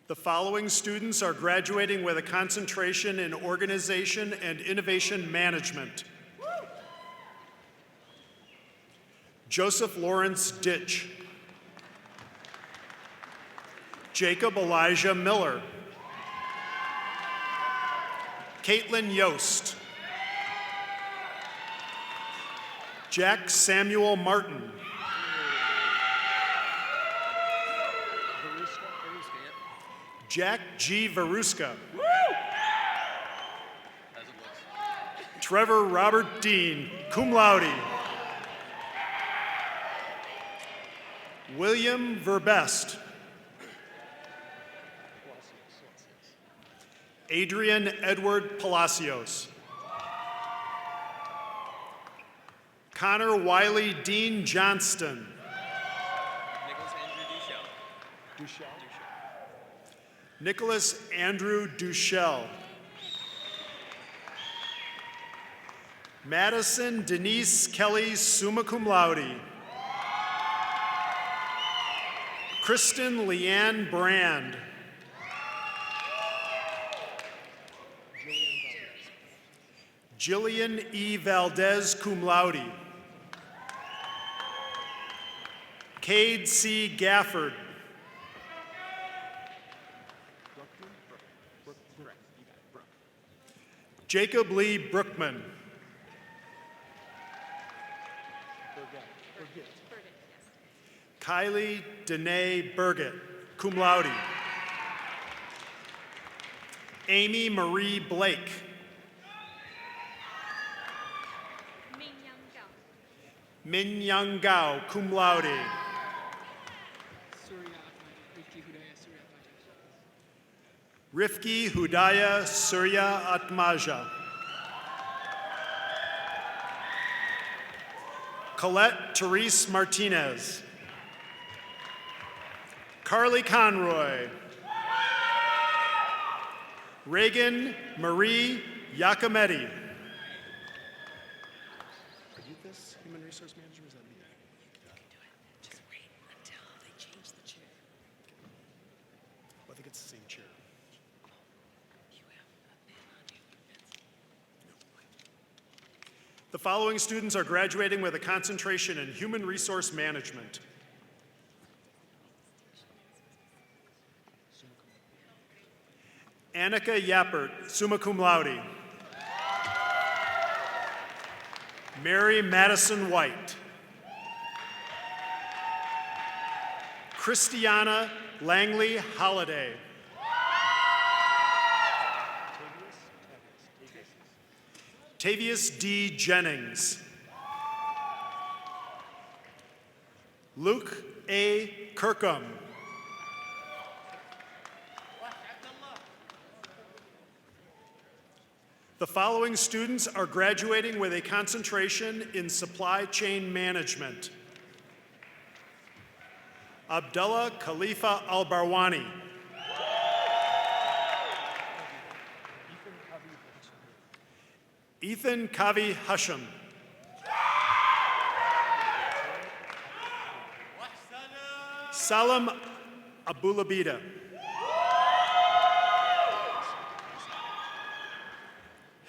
The following students are graduating with a concentration in Organization and Innovation Management. Joseph Lawrence Ditch. Jacob Elijah Miller. Caitlin Yost. Jack Samuel Martin. Jack G. Varuska. Trevor Robert Dean, cum laude. William Verbest. Adrian Edward Palacios. Connor Wiley Dean Johnston. Nicholas Andrew Duchel. Madison Denise Kelly, summa cum laude. Kristen Leanne Brand. Jillian E. Valdez, cum laude. Cade C. Gafford. Jacob Lee Brookman. Kylie Danae Burgett, cum laude. Amy Marie Blake. Min Young Gao, cum laude. Rifki Hudaya Surya Atmaja. Colette Therese Martinez. Carly Conroy. Reagan Marie Iacometti. Are you this human resource manager? Is that me? You can do it. Just wait until they change the chair. Well, I think it's the same chair. You have a pen on you. The following students are graduating with a concentration in human resource management. Annika Yappert, summa cum laude. Mary Madison White. Christiana Langley Holliday. Tavius D. Jennings. Luke A. Kirkham. The following students are graduating with a concentration in supply chain management. Abdullah Khalifa Al-Barwani. Ethan Kavi Hashim. Salam Abulabida.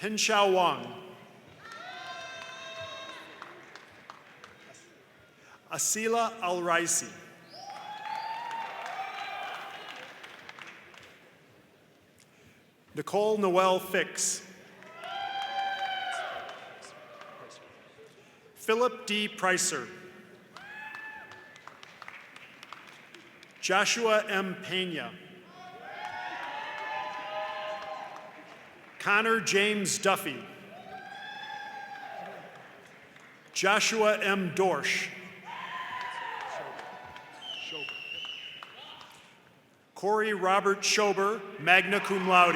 Hinshao Wang. Asila Al-Raisi. Nicole Noel Fix. Philip D. Pricer. Joshua M. Pena. Connor James Duffy. Joshua M. Dorsch. Corey Robert Schober, magna cum laude.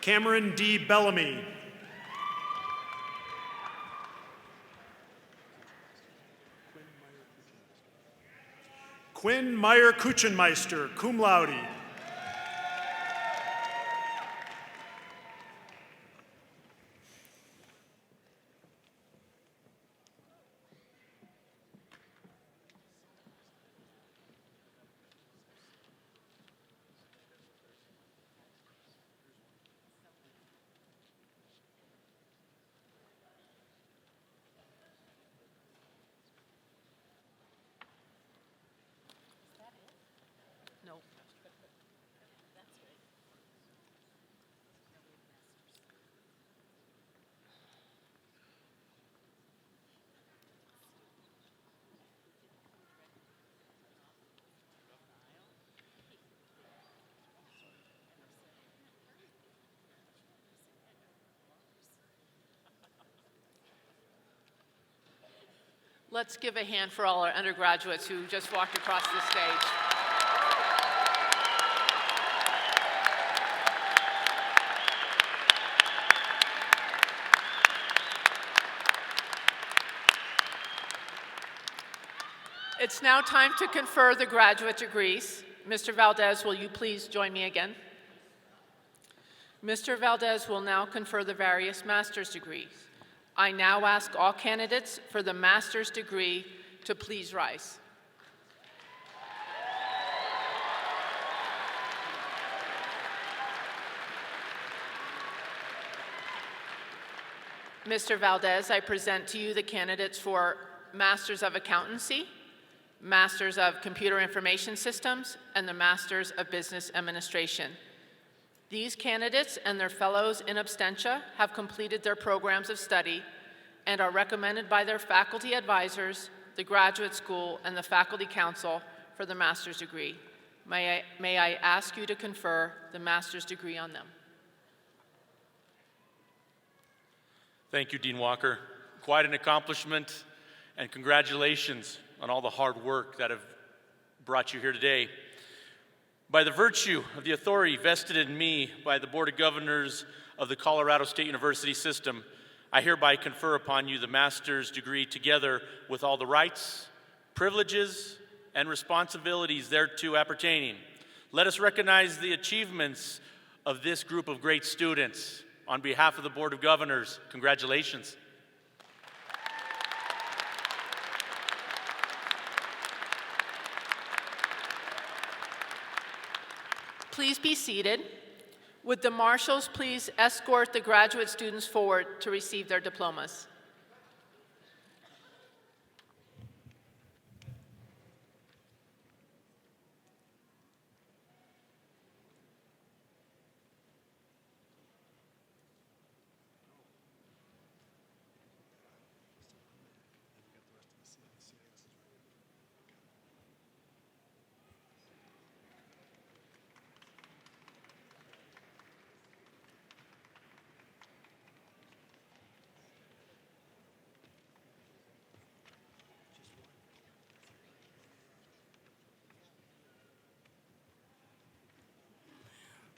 Cameron D. Bellamy. Quinn Meyer Kuchenmeister, cum laude. Let's give a hand for all our undergraduates who just walked across the stage. It's now time to confer the graduate degrees. Mr. Valdez, will you please join me again? Mr. Valdez will now confer the various master's degrees. I now ask all candidates for the master's degree to please rise. Mr. Valdez, I present to you the candidates for Masters of Accountancy, Masters of Computer Information Systems, and the Masters of Business Administration. These candidates and their fellows in absentia have completed their programs of study and are recommended by their faculty advisors, the graduate school, and the faculty council for the master's degree. May I ask you to confer the master's degree on them? Thank you, Dean Walker. Quite an accomplishment, and congratulations on all the hard work that have brought you here today. By the virtue of the authority vested in me by the Board of Governors of the Colorado State University System, I hereby confer upon you the master's degree together with all the rights, privileges, and responsibilities thereto appertaining. Let us recognize the achievements of this group of great students. On behalf of the Board of Governors, congratulations. Please be seated. Would the marshals please escort the graduate students forward to receive their diplomas?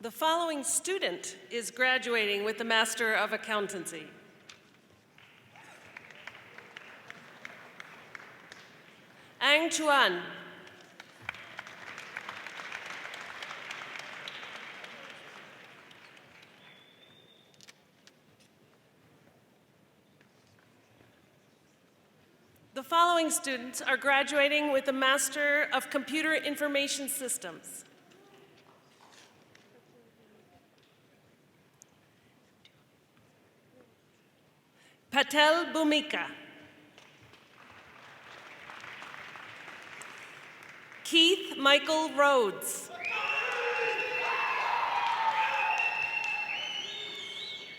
The following student is graduating with the Master of Accountancy. Ang Chuan. The following students are graduating with the Master of Computer Information Systems. Patel Bhumika. Keith Michael Rhodes.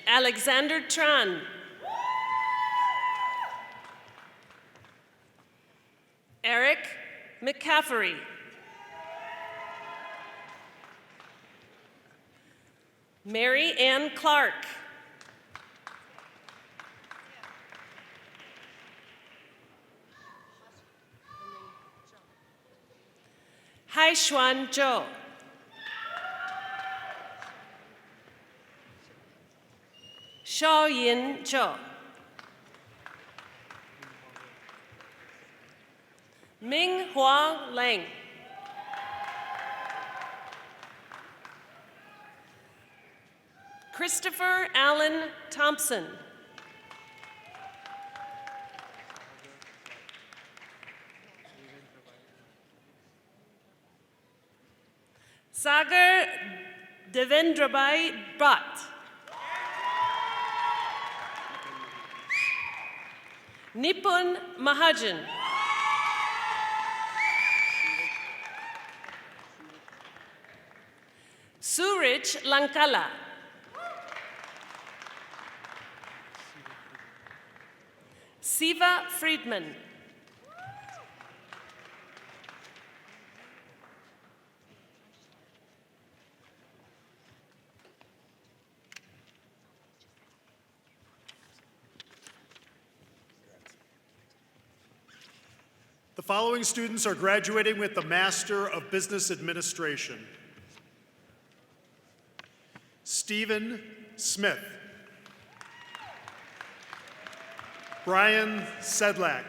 Alexander Tran. Eric McCaffery. Mary Ann Clark. Hai Xuan Zhou. Shao Yin Zhou. Ming Hua Leng. Christopher Allen Thompson. Sagar Devendrabai Bhatt. Nipun Mahajan. Suraj Lankala. Siva Friedman. The following students are graduating with the Master of Business Administration. Stephen Smith. Brian Sedlak.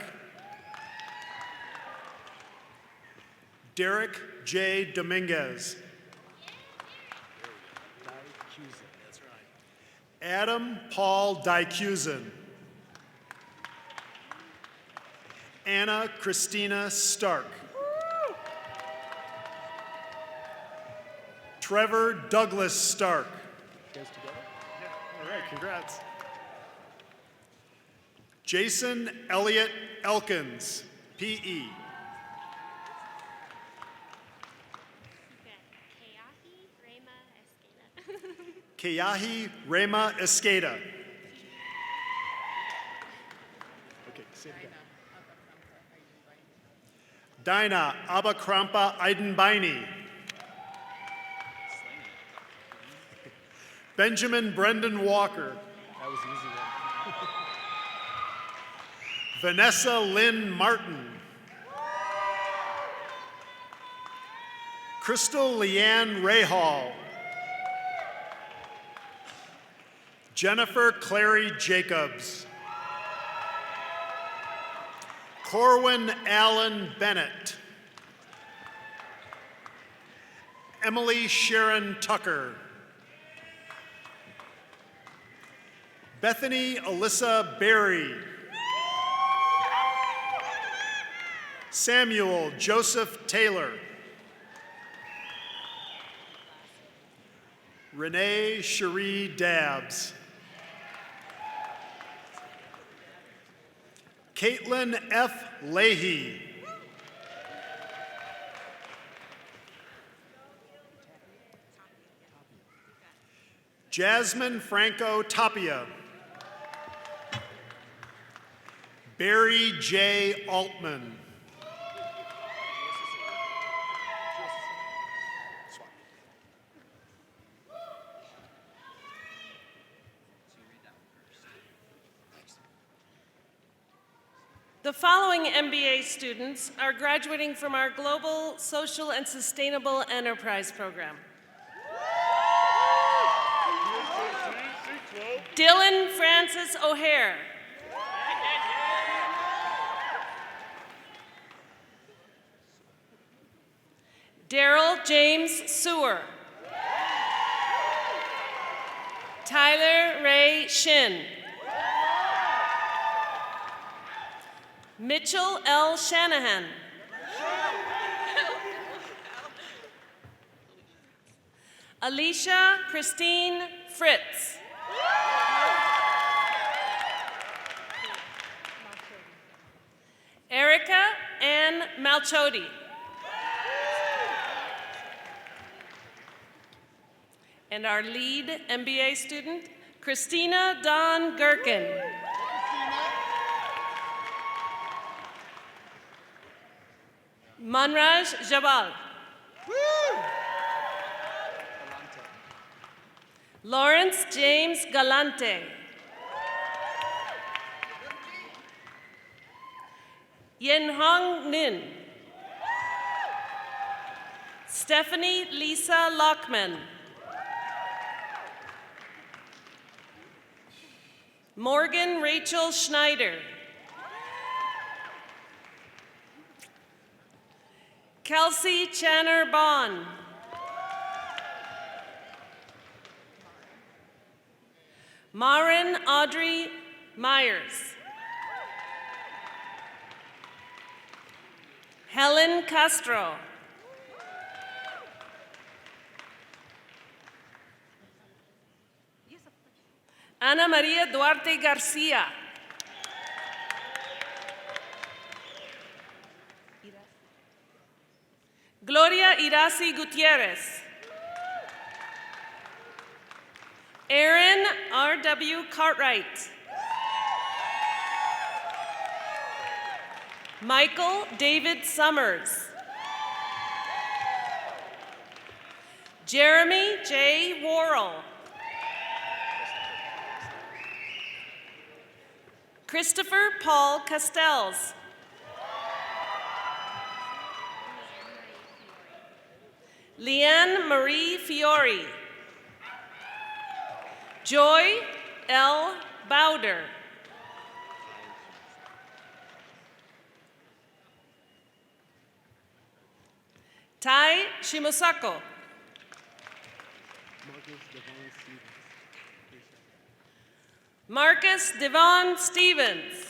Derek J. Dominguez. Adam Paul Dykusen. Anna Christina Stark. Trevor Douglas Stark. All right, congrats. Jason Elliott Elkins, PE. Keahi Rema Esqueda. Okay, say it again. Dinah Abakrampa Eidenbeini. Benjamin Brendan Walker. That was easy one. Vanessa Lynn Martin. Crystal Leanne Rahal. Jennifer Clary Jacobs. Corwin Allen Bennett. Emily Sharon Tucker. Bethany Alyssa Berry. Samuel Joseph Taylor. Renee Cherie Dabbs. Caitlin F. Leahy. Jasmine Franco Tapia. Barry J. Altman. The following MBA students are graduating from our Global Social and Sustainable Enterprise Program. Dylan Francis O'Hare. Daryl James Sewer. Tyler Ray Shin. Mitchell L. Shanahan. Alicia Christine Fritz. Erica Ann Malchody. And our lead MBA student, Christina Dawn Gherkin. Manraj Jabal. Lawrence James Galante. Yen Hong Nin. Stephanie Lisa Lockman. Morgan Rachel Schneider. Kelsey Channer Bond. Marin Audrey Myers. Helen Castro. Ana Maria Duarte Garcia. Gloria Irasi Gutierrez. Aaron R.W. Cartwright. Michael David Summers. Jeremy J. Worrell. Christopher Paul Castells. Leanne Marie Fiore. Joy L. Bowder. Tai Shimosako. Marcus Devon Stevens.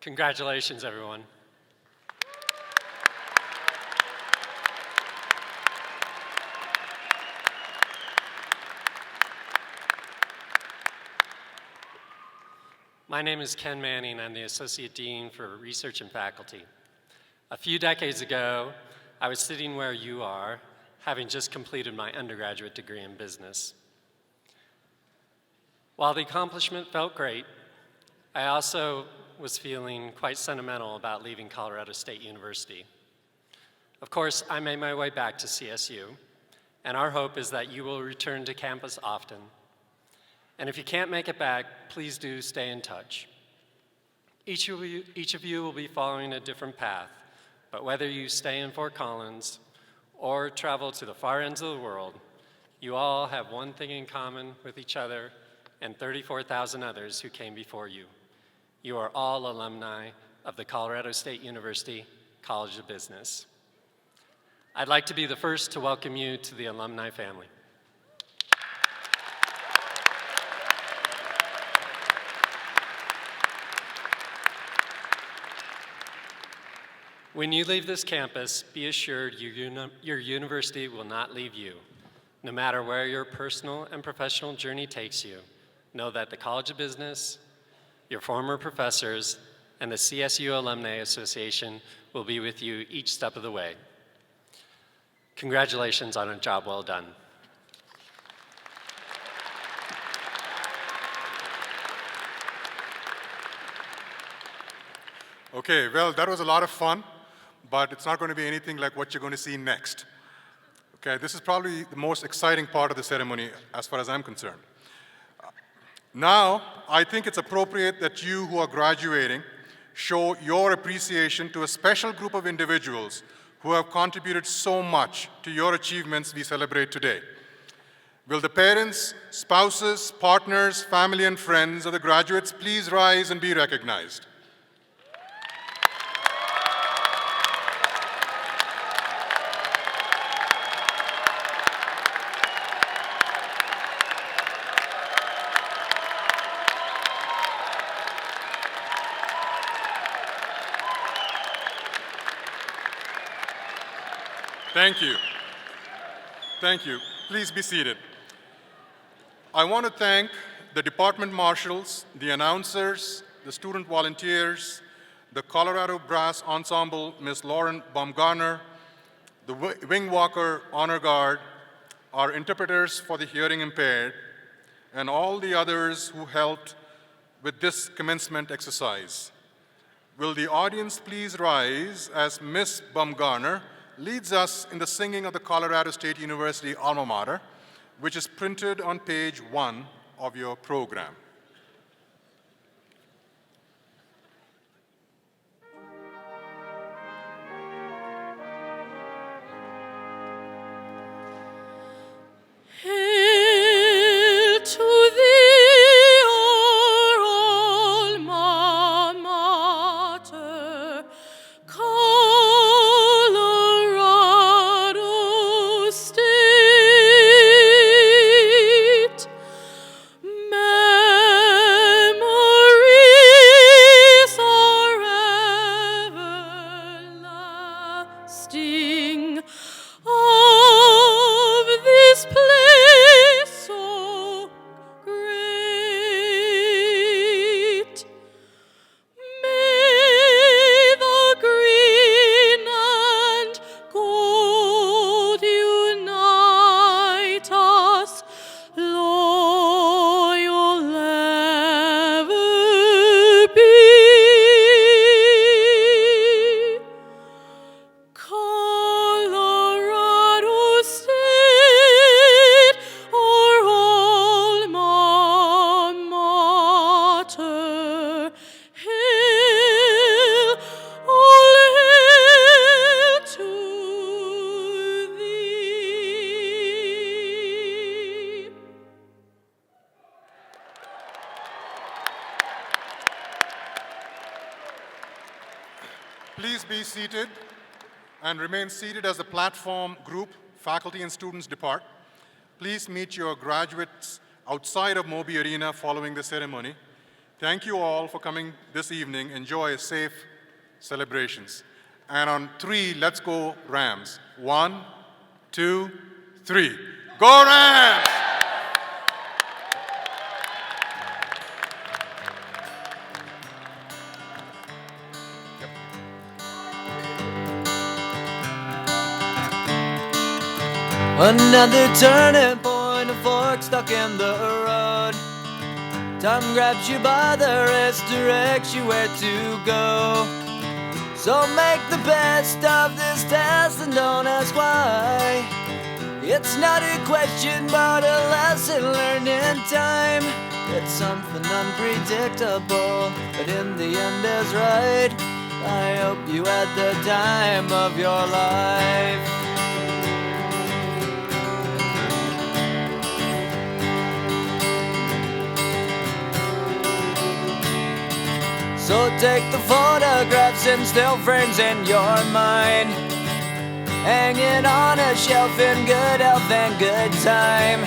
Congratulations, everyone. My name is Ken Manning. I'm the Associate Dean for Research and Faculty. A few decades ago, I was sitting where you are, having just completed my undergraduate degree in business. While the accomplishment felt great, I also was feeling quite sentimental about leaving Colorado State University. Of course, I made my way back to CSU, and our hope is that you will return to campus often. And if you can't make it back, please do stay in touch. Each of you will be following a different path, but whether you stay in Fort Collins or travel to the far ends of the world, you all have one thing in common with each other and 34,000 others who came before you. You are all alumni of the Colorado State University College of Business. I'd like to be the first to welcome you to the alumni family. When you leave this campus, be assured your university will not leave you. No matter where your personal and professional journey takes you, know that the College of Business, your former professors, and the CSU Alumni Association will be with you each step of the way. Congratulations on a job well done. Okay, well, that was a lot of fun, but it's not going to be anything like what you're going to see next. Okay, this is probably the most exciting part of the ceremony as far as I'm concerned. Now, I think it's appropriate that you who are graduating show your appreciation to a special group of individuals who have contributed so much to your achievements we celebrate today. Will the parents, spouses, partners, family, and friends of the graduates please rise and be recognized? Thank you. Thank you. Please be seated. I want to thank the department marshals, the announcers, the student volunteers, the Colorado Brass Ensemble, Ms. Lauren Baumgartner, the Wing Walker Honor Guard, our interpreters for the hearing impaired, and all the others who helped with this commencement exercise. Will the audience please rise as Ms. Baumgartner leads us in the singing of the Colorado State University alma mater, which is printed on page 1 of your program. Hail to thee, our alma mater, Colorado State. Memories are everlasting of this place so great. May the green and gold unite us, loyal ever be. Colorado State, our alma mater, hail, all hail to thee. Please be seated and remain seated as the platform group, faculty, and students depart. Please meet your graduates outside of Moby Arena following the ceremony. Thank you all for coming this evening. Enjoy safe celebrations. And on 3, let's go Rams. 1, 2, 3. Go Rams! Another turning point, a fork stuck in the road. Time grabs you by the wrist, directs you where to go. So make the best of this test and don't ask why. It's not a question but a lesson learned in time. It's something unpredictable, but in the end is right. I hope you had the time of your life. So take the photographs and still frames in your mind. hanging on a shelf in good health and good time.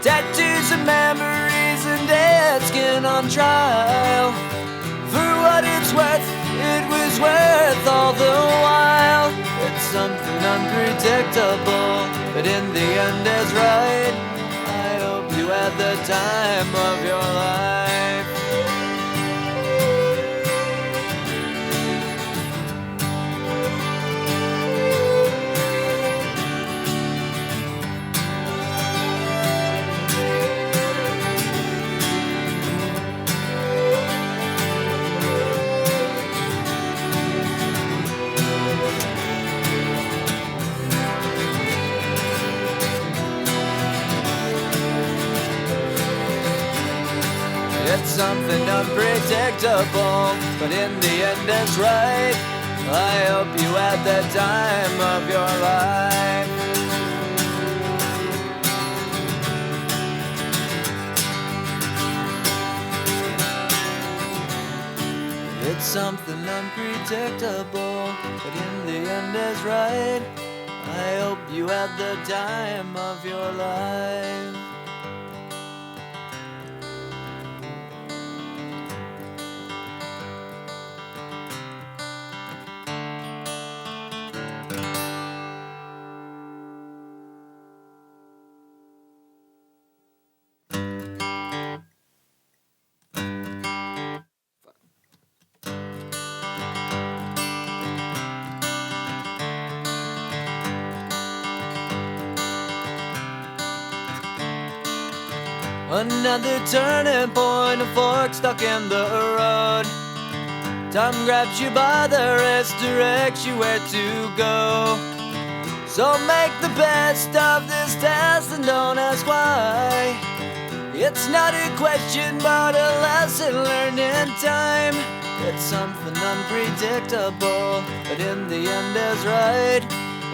Tattoos of memories and dead skin on trial. For what it's worth, it was worth all the while. It's something unpredictable, but in the end is right. I hope you had the time of your life. It's something unpredictable, but in the end it's right. I hope you had the time of your life. It's something unpredictable, but in the end is right. I hope you had the time of your life. Another turning point, a fork stuck in the road. Time grabs you by the wrist, directs you where to go. So make the best of this test and don't ask why. It's not a question but a lesson learned in time. It's something unpredictable, but in the end is right.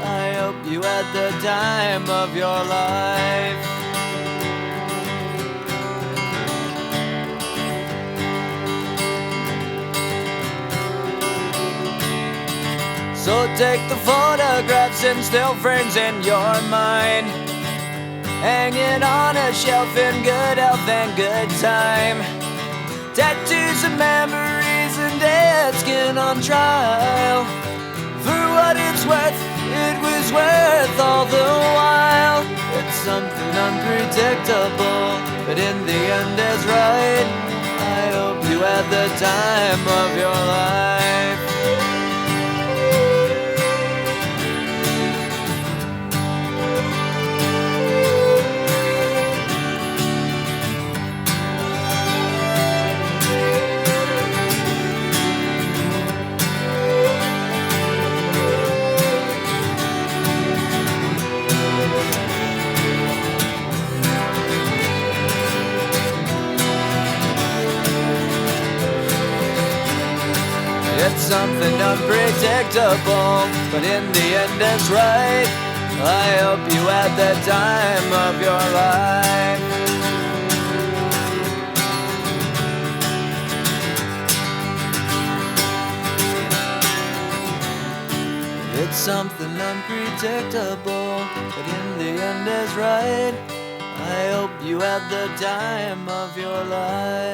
I hope you had the time of your life. So take the photographs and still frames in your mind, hanging on a shelf in good health and good time. Tattoos of memories and dead skin on trial. For what it's worth, it was worth all the while. It's something unpredictable, but in the end is right. I hope you had the time of your life. It's something unpredictable, but in the end it's right. I hope you had the time of your life. It's something unpredictable, but in the end is right. I hope you had the time of your life.